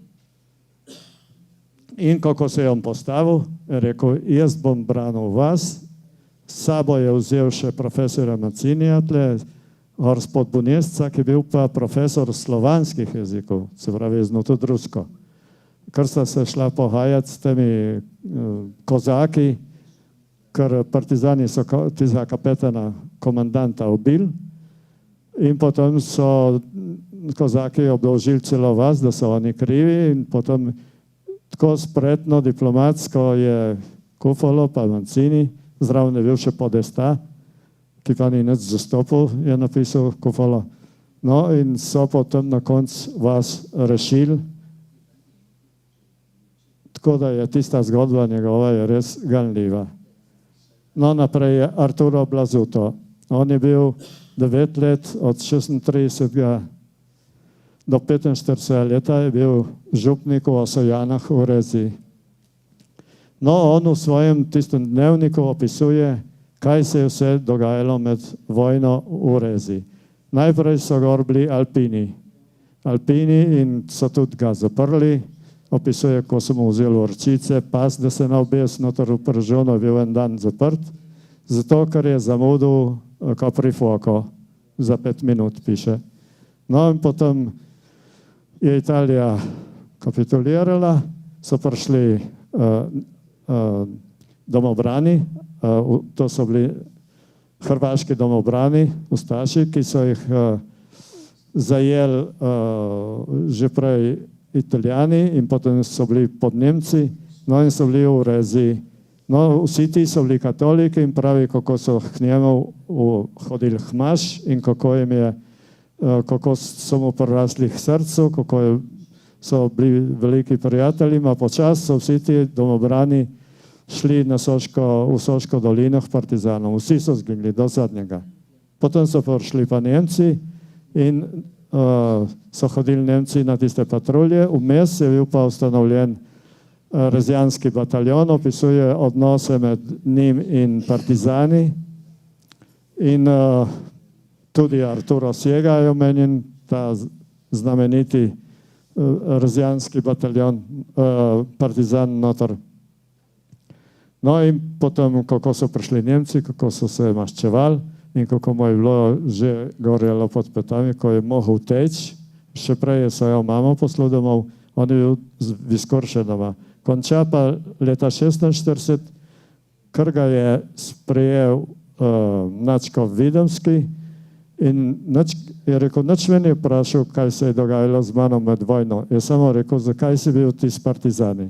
In kako se je on postavil, je rekel, jaz bom branil vas, s sabo je vzel še profesora Macinija tle, gor spod Bunjesca, ki je bil pa profesor slovanskih jezikov, se pravi tudi rusko. Ker sta se šla pohajati s temi kozaki, ker partizani so tistega kapetana, komandanta ubili in potem so kozaki obdolžili celo vas, da so oni krivi in potem tako spretno, diplomatsko je Kufolo pa Mancini, zraven je bil še Podesta, ki pa ni nič zastopil, je napisal Kufolo. No in so potem na koncu vas rešili. Tako da je tista zgodba njegova je res ganljiva. No naprej je Arturo Blazuto. On je bil 9 let, od 36 do 45 leta je bil župnik v Osojanah v Rezi. No on v svojem tistem dnevniku opisuje, kaj se je vse dogajalo med vojno v Rezi. Najprej so gor bili Alpini. Alpini in so tudi ga zaprli. Opisuje, ko so mu vzeli orčice, pas, da se ne obes, notor v Pržonu je bil en dan zaprt, zato ker je zamudil Caprifuoco za 5 minut, piše. No in potem je Italija kapitulirala, so prišli domobrani, to so bili hrvaški domobrani, ustaši, ki so jih zajeli že prej Italijani in potem so bili pod Nemci, no in so bili v Rezi No, vsi ti so bili katoliki in pravi, kako so k njemu hodili hmaš in kako so mu prerasli k srcu, so bili veliki prijatelji, a počas so vsi ti domobrani šli v Soško dolino k partizanom. Vsi so zginili do zadnjega. Potem so prišli pa Nemci in so hodili Nemci na tiste patrulje. Vmes je bil pa ustanovljen Rezjanski bataljon, opisuje odnose med njim in partizani. In tudi Arturo Siega je omenjen, ta znameniti Rezjanski bataljon, partizan noter. No in potem, kako so prišli Nemci, kako so se maščevali in kako mu je bilo že gorjelo pod petami, ko je mogel teči. Še prej je svojo mamo poslal domov, on je bil z Viskoršenova. Konča pa leta 1946, ker ga je sprejel Načkov Videmski in je rekel, nič meni je vprašal, kaj se je dogajalo z mano med vojno. Je samo rekel, zakaj si bil ti s partizani,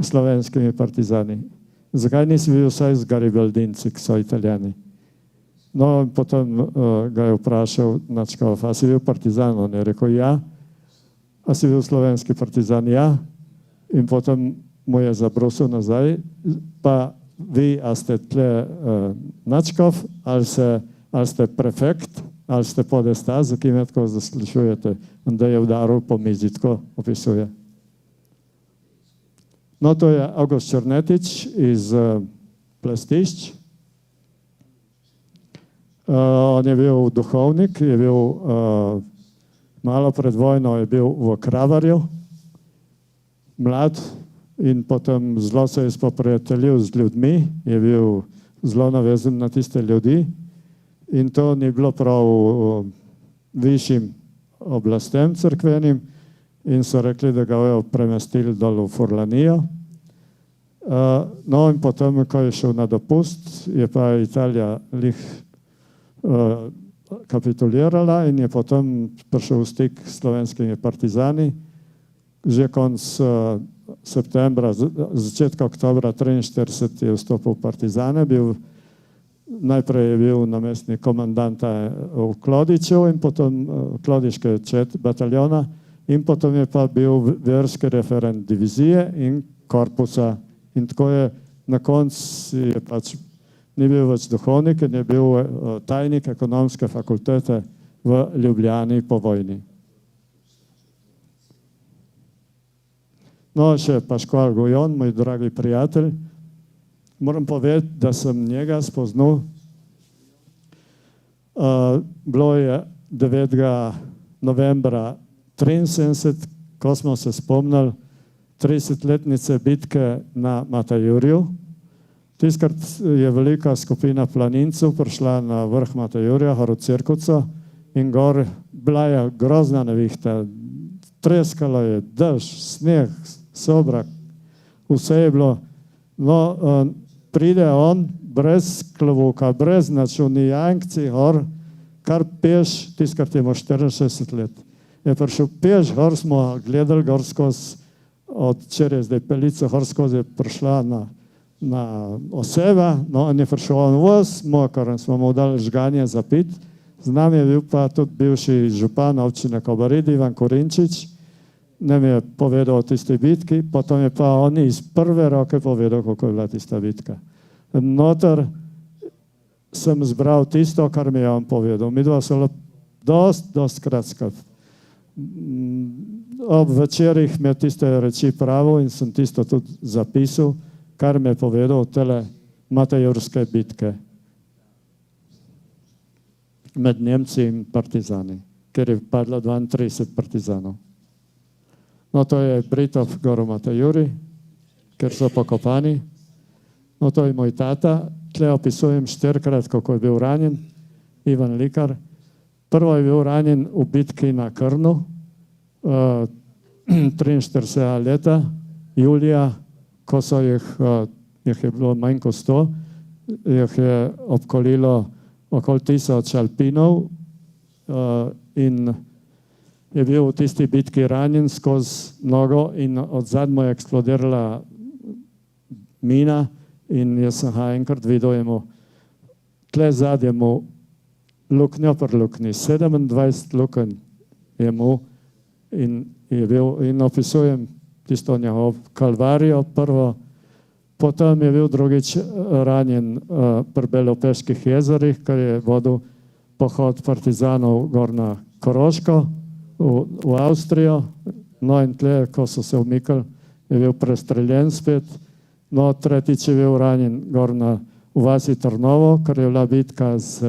slovenskimi partizani. Zakaj nisi bil vsaj z Garibaldinci, ki so Italijani? No, potem ga je vprašal Načkov, a si bil partizan? On je rekel, ja. A si bil slovenski partizan? Ja. In potem mu je zabrusil nazaj, pa vi, a ste tle Načkov, ali ste prefekt, ali ste podesta, za kim je tako zaslišujete, da je udaril po mizi, tako opisuje. No, to je August Černetič iz Plestišč. On je bil duhovnik, je bil malo pred vojno, je bil v Kravarju, mlad in potem zelo se je spoprijateljil z ljudmi, je bil zelo navezan na tiste ljudi in to ni bilo prav višjim oblastem crkvenim in so rekli, da ga bojo premestili dol v Furlanijo. No in potem, ko je šel na dopust, je pa Italija kapitulirala in je potem prišel v stik s slovenskimi partizani. Že konc septembra, začetka oktobra 1943 je vstopil v partizane, najprej je bil namestnik komandanta v Klodiču in potem Klodiške bataljona in potem je pa bil verski referent divizije in korpusa. In tako je na koncu je pač ni bil več duhovnik in je bil tajnik ekonomske fakultete v Ljubljani po vojni. No, še Paškoal Gujon, moj dragi prijatelj. Moram povedati, da sem njega spoznal. Bilo je 9. novembra 1973, ko smo se spomnili 30-letnice bitke na Matajurju. Tiskrat je velika skupina planincev prišla na vrh Matajurja, gor v Cirkuco in gor bila je grozna nevihta. Treskalo je dež, sneg, sobrak, vse je bilo. No, pride on brez klovuka, brez načuni jankci, gor, kar peš, tiskrat je imel 64 let. Je prišel peš, gor smo gledali, gor skozi, od včeraj zdaj Pelico, gor skozi je prišla na Oseva, no, on je prišel on voz, mokar, smo mu dali žganje za pit. Z nami je bil pa tudi bivši župan občine Kobaridi, Ivan Korinčič, nam je povedal o tisti bitki, potem je pa on iz prve roke povedal, kako je bila tista bitka. Noter sem zbral tisto, kar mi je on povedal. Mi dva so dost kratska. Ob večerih mi je tiste reči pravo in sem tisto tudi zapisal, kar mi je povedal o tele Matajurske bitke med Nemci in partizani, ker je padlo 32 partizanov. No, to je Britov gor v Matajuri, ker so pokopani. No, to je moj tata. Tle opisujem 4-krat, kako je bil ranjen, Ivan Likar. Prvo je bil ranjen v bitki na Krnu, 43. leta, julija, ko so jih je bilo manj kot 100, jih je obkolilo okoli 1000 alpinov in je bil v tisti bitki ranjen skozi nogo in od zadaj mu je eksplodirala mina in jaz sem ga enkrat videl, tle zadnje mu luknjo pri luknji, 27 lukenj je mu in opisujem tisto njegovo kalvarijo prvo, potem je bil drugič ranjen pri Belopeških jezerih, ker je vodil pohod partizanov gor na Koroško v Avstrijo, no in tle, ko so se umikali, je bil prestreljen spet, no tretjič je bil ranjen gor v vasi Trnovo, ker je bila bitka z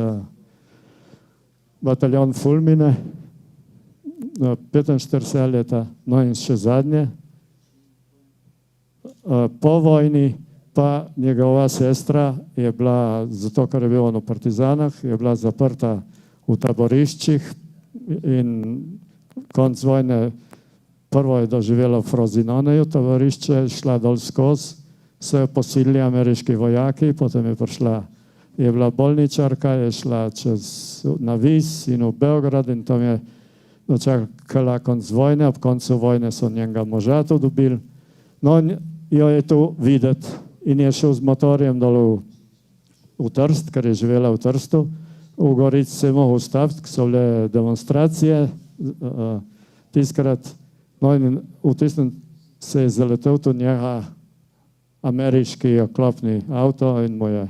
bataljon Fulmine, 45 leta, no in še zadnje. Po vojni pa njegova sestra je bila, zato ker je bil on v partizanah, je bila zaprta v taboriščih in konc vojne prvo je doživela v Frozinoneju taborišče, šla dol skozi, so jo posilili ameriški vojaki, potem je prišla, je bila bolničarka, je šla na Vis in v Beograd in tam je dočakala konc vojne, ob koncu vojne so njenega moža tu dobili. No, jo je tu videti in je šel z motorjem dol v Trst, ker je živela v Trstu. V Gorici se je mogel ustaviti, ko so bile demonstracije tiskrat. No in v tistem se je zaletel tu njega ameriški oklopni avto in mu je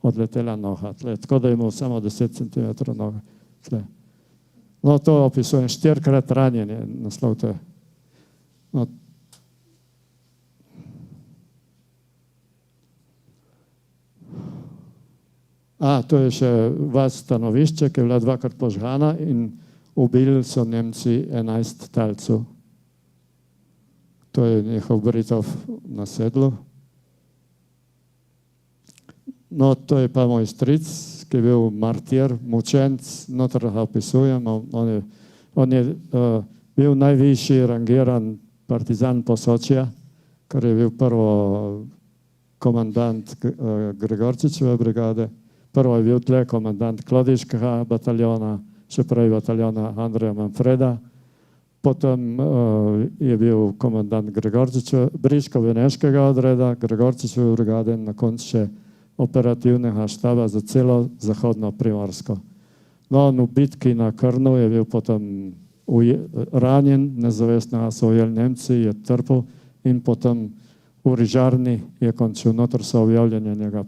odletela noga. Tako da je imel samo 10 cm noga. No, to opisujem, 4-krat ranjen je naslov te. No. To je še vas stanovišče, ki je bila 2-krat požgana in ubili so Nemci 11 talcev. To je njihov Britov na sedlu. No, to je pa moj stric, ki je bil martir, mučenc, noter ga opisujem. On je bil najvišji rangiran partizan Posočja, ker je bil prvo komandant Gregorčičeve brigade, prvo je bil tle komandant Klodiškega bataljona, še prej bataljona Andreja Manfreda, potem je bil komandant Briško-Veneškega odreda, Gregorčičeve brigade in na koncu še operativnega štaba za celo zahodno Primorsko. No, v bitki na Krnu je bil potem ranjen, nezavestnega so ujeli Nemci, je trpel in potem v Rižarni je končil, noter so objavljene njega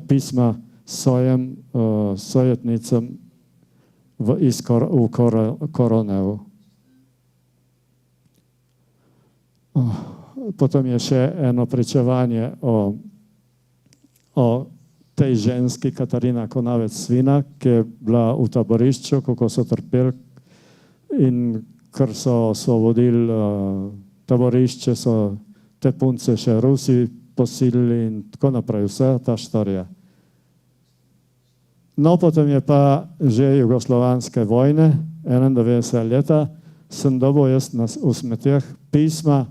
pisma sojetnicam v Koronevu. Potem je še eno pričevanje o tej ženski Katarina Konavec Svina, ki je bila v taborišču, kako so trpeli in ker so osvobodili taborišče, so te punce še Rusi posilili in tako naprej, vsa ta štorija. No, potem je pa že jugoslovanske vojne, 91 leta, sem dobil jaz v smeteh pisma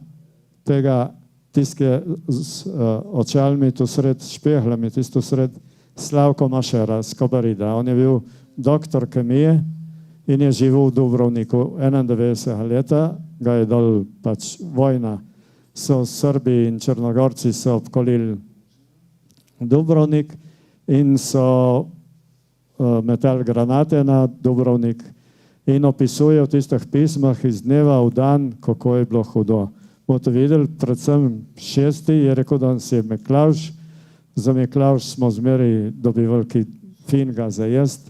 tega tiske z očalmi tu sred, špehlami, tisto sred Slavko Mašera z Kobarida. On je bil doktor kemije in je živel v Dubrovniku 91 leta, ga je dol pač vojna. So Srbi in Črnogorci so obkolili Dubrovnik in so metali granate na Dubrovnik in opisuje v tistih pismah iz dneva v dan, kako je bilo hudo. Boste videli, predvsem 6. je rekel, da si je Miklavž, za Miklavž smo zmeri dobivali finga za jest,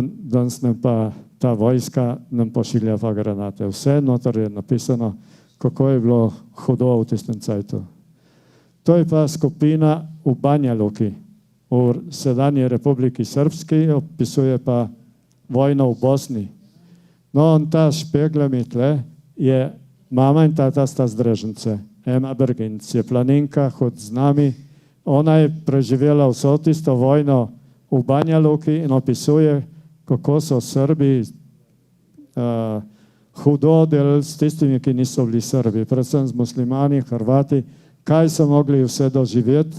danes nam pa ta vojska nam pošilja pa granate. Vse noter je napisano, kako je bilo hudo v tistem cajtu. To je pa skupina v Banja Luki, v sedanji Republiki Srpski, opisuje pa vojno v Bosni. No, on ta špeglami tle je mama in tata sta z Drežnice, Ema Berginc je planinka, hod z nami. Ona je preživela vso tisto vojno v Banja Luki in opisuje, kako so Srbi hudo delali s tistimi, ki niso bili Srbi, predvsem z muslimani, Hrvati, kaj so mogli vse doživeti,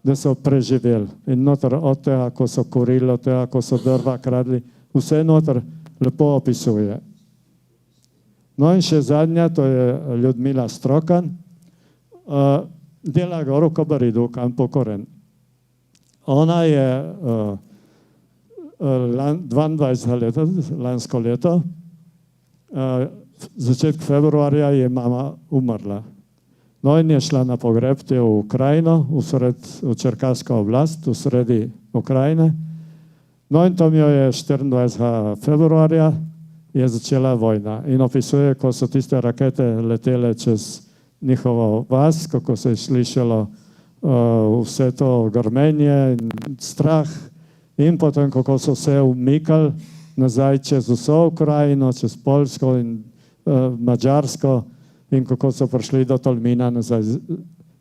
da so preživeli. In noter od tega, ko so kurili, od tega, ko so drva kradli, vse noter lepo opisuje. No in še zadnja, to je Ljudmila Strokan. dela gor v Kobaridu, Campo Koren. Ona je 22 leta, lansko leto, začetek februarja je mama umrla. No in je šla na pogreb te v Ukrajino, v Čerkassko oblast, v sredi Ukrajine. No in tam jo je 24. februarja je začela vojna in opisuje, ko so tiste rakete letele čez njihovo vas, kako se je slišalo vse to grmenje in strah in potem, kako so se umikali nazaj čez vso Ukrajino, čez Poljsko in Mađarsko in kako so prišli do Tolmina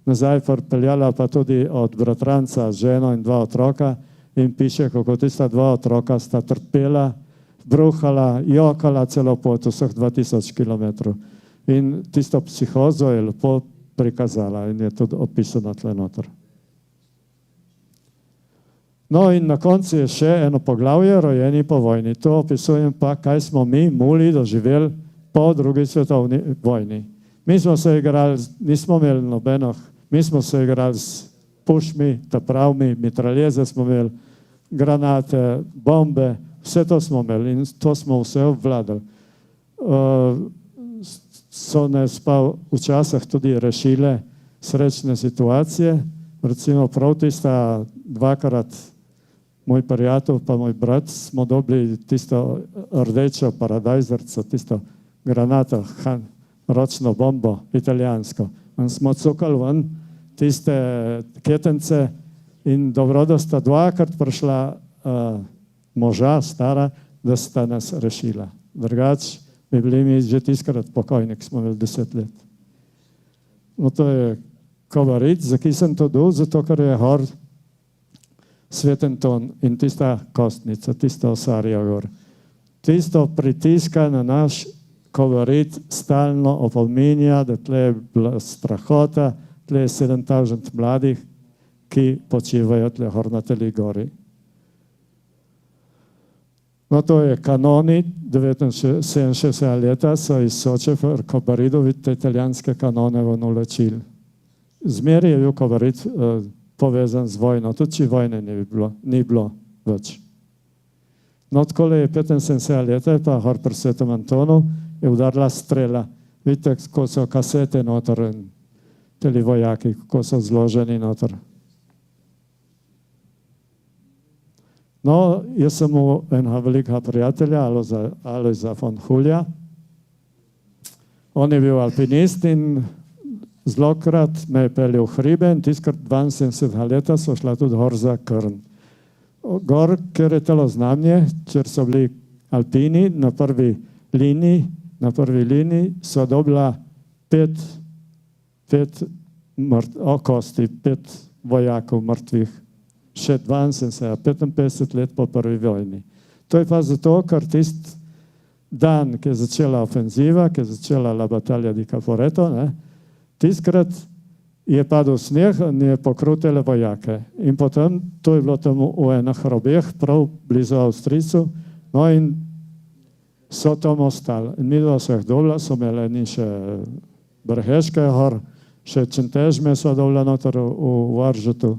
nazaj pripeljala pa tudi od bratranca ženo in 2 otroka in piše, kako tista 2 otroka sta trpela, bruhala, jokala celo pot, vseh 2000 kilometrov. In tisto psihozo je lepo prikazala in je tudi opisano tle noter. No in na koncu je še eno poglavje, rojeni po vojni. To opisujem pa, kaj smo mi, muli, doživeli po drugi svetovni vojni. Mi smo se igrali, nismo imeli nobenih, mi smo se igrali s pušmi, tapravmi, mitraljeze smo imeli, granate, bombe, vse to smo imeli in to smo vse obvladali. So nas pa včasih tudi rešile srečne situacije, recimo prav tista 2-krat moj prijatelj pa moj brat smo dobili tisto rdečo paradajzerco, tisto granato, ročno bombo, italijansko. In smo cukali ven tiste ketence in dobro, da sta 2-krat prišla moža stara, da sta nas rešila. Drugač bi bili mi že tiskrat pokojnik, smo imeli 10 let. No to je Kobarid, zakaj sem to dal? Zato, ker je hor Svetenton in tista kostnica, tisto osarja gor. Tisto pritiska na naš Kobarid stalno opominja, da tle je bila strahota, tle je 7000 mladih, ki počivajo tle hor na teli gori. No to je kanoni, 67 leta so iz Soče v Kobaridu, vidite italijanske kanone ven ulečili. Zmeri je bil Kobarid povezan z vojno, tudi če vojne ni bilo več. No takole je 75 leta, pa hor pri Svetem Antonu je udarila strela. Vidite, kako so kasete noter in teli vojaki, kako so zloženi noter. No, jaz sem mu enega velikega prijatelja, Alojza von Hulja. On je bil alpinist in zlokrat me je peljal v hribe in tiskrat 72 leta so šla tudi gor za Krn. Gor, ker je telo znanje, ker so bili alpini na prvi liniji so dobila 5 kosti, 5 vojakov mrtvih. Še 55 let po prvi vojni. To je pa zato, ker tist dan, ki je začela ofenziva, ki je začela la batalja di Caporetto, tistkrat je padel sneg in je pokrutile vojake. In potem, to je bilo tam v enih hrobeh, prav blizu Avstrijcu, no in so tam ostali. In mi dva so jih dobila, so imeli eni še Brheške hor, še Čentežme so dobila noter v Varžetu.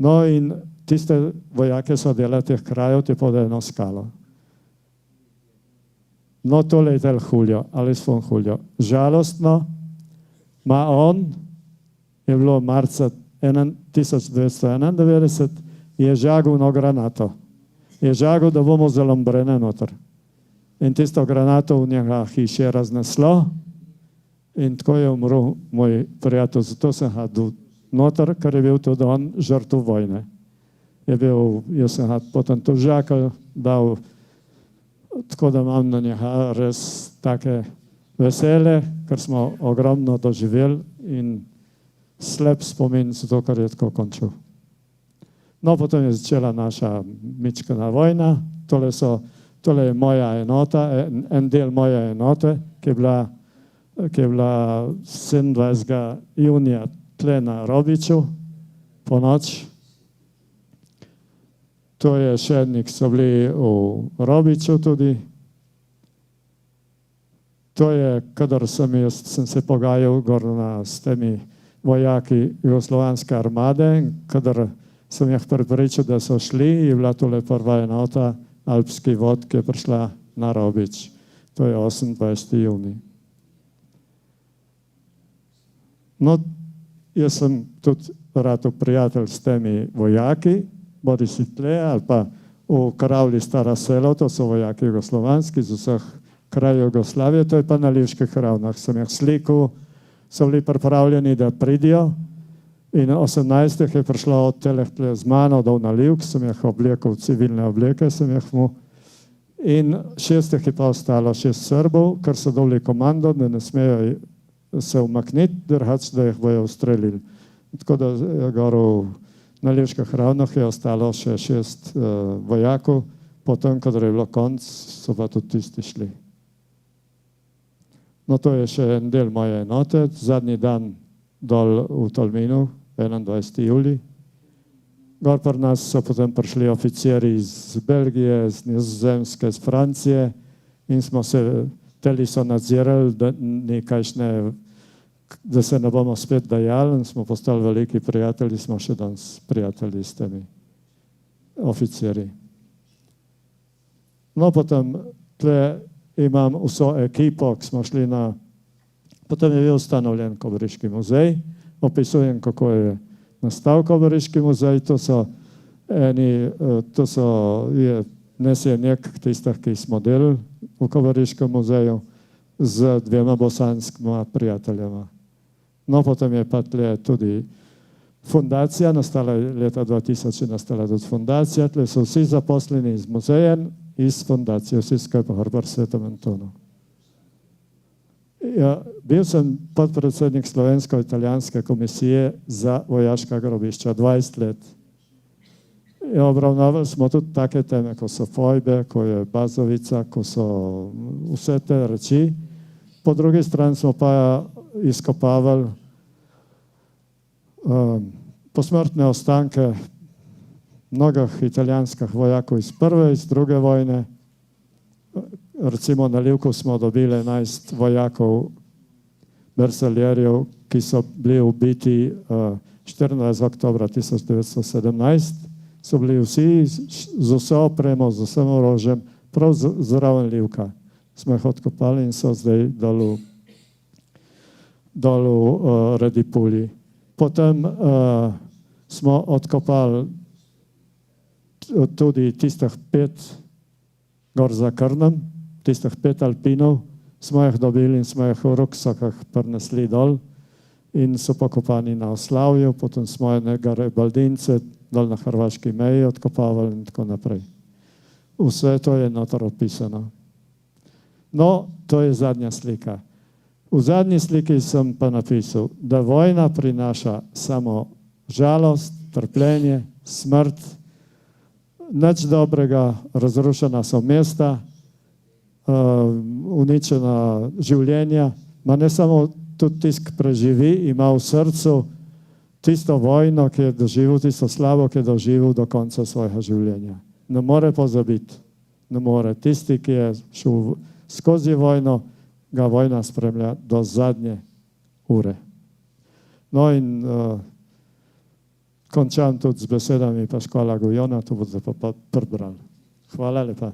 No in tiste vojake so delali teh krajev, te pod eno skalo. No tole je tel Julio, Alojz von Huljo. Žalostno, ma on je bilo marca 1991, je žagal na granato. Je žagal, da bomo zalombrene noter. In tisto granato v njega hiše razneslo in tako je umrl moj prijatelj. Zato sem ga noter, ker je bil tudi on žrtev vojne. Jaz sem ga potem to žakal dal, tako da imam na njega res take vesele, ker smo ogromno doživeli in slep spomin zato, ker je tako končal. No, potem je začela naša mičkana vojna, tole je moja enota, en del moje enote, ki je bila 27. junija tle na Robiču, po noč. To je šednik, so bili v Robiču tudi. To je, kadar sem se pogajal gor s temi vojaki jugoslovanske armade, kadar sem jih prepričal, da so šli, je bila tole prva enota, alpski vod, ki je prišla na Robič. To je 28. juni. No, jaz sem tudi rad prijatelj s temi vojaki, bodi si tle ali pa v Karavli Stara Selo, to so vojaki jugoslovanski z vseh krajev Jugoslavije, to je pa na Livških ravnah. Sem jih slikal, so bili pripravljeni, da pridijo in 18 je prišlo od teleh z mano dol na Livk, sem jih oblekel v civilne obleke, sem jih mu in 6 je pa ostalo 6 Srbov, ker so doli komando, da ne smejo se umakniti, da jih bojo ustrelili. Tako da gor na Livških ravnah je ostalo še 6 vojakov, potem, kadar je bilo konc, so pa tudi tisti šli. No, to je še en del moje enote, zadnji dan dol v Tolminu, 21. julij. Gor pri nas so potem prišli oficiri iz Belgije, iz Nizozemske, iz Francije in smo se teli so nadzirali, da se ne bomo spet dajali in smo postali veliki prijatelji, smo še danes prijatelji s temi oficiri. No, potem tle imam vso ekipo, ki smo šli na, potem je bil ustanovljen Kobariški muzej, opisujem, kako je nastal Kobariški muzej, dnes je nek tistih, ki smo delali v Kobariškem muzeju z 2 bosanskima prijateljema. No, potem je pa tle tudi fundacija, nastala leta 2000 je nastala tudi fundacija, tle so vsi zaposleni iz muzeja, iz fundacije, vsi skupaj po Hrbar Svetom Antonu. Ja, bil sem podpredsednik Slovensko-italijanske komisije za vojaška grobišča 20 let. Ja, obravnavali smo tudi take teme, ko so fojbe, ko je Bazovica, ko so vse te reči. Po drugi strani smo pa izkopavali posmrtne ostanke mnogih italijanskih vojakov iz prve, iz druge vojne. Recimo na Livku smo dobili 11 vojakov bersaljerjev, ki so bili ubiti 14. oktobra 1917. So bili vsi z vso opremo, z vsem orožjem, prav zraven Livka. Smo jih odkopali in so zdaj dolu Redipulji. Potem smo odkopali tudi tistih 5 gor za Krnom, tistih 5 alpinov, smo jih dobili in smo jih v ruksakah prinesli dol in so pokopani na Oslavju, potem smo enega Rebaldince dol na hrvaški meji odkopavali in tako naprej. Vse to je notor opisano. No, to je zadnja slika. V zadnji sliki sem pa napisal, da vojna prinaša samo žalost, trpljenje, smrt, nič dobrega, razrušena so mesta, uničena življenja, ma ne samo tudi tisk preživi, ima v srcu tisto vojno, ki je doživel, tisto slavo, ki je doživel do konca svojega življenja. Ne more pozabiti, ne more. Tisti, ki je šel skozi vojno, ga vojna spremlja do zadnje ure. No in končam tudi z besedami Paškola Gujona, to boste pa prebrali. Hvala lepa.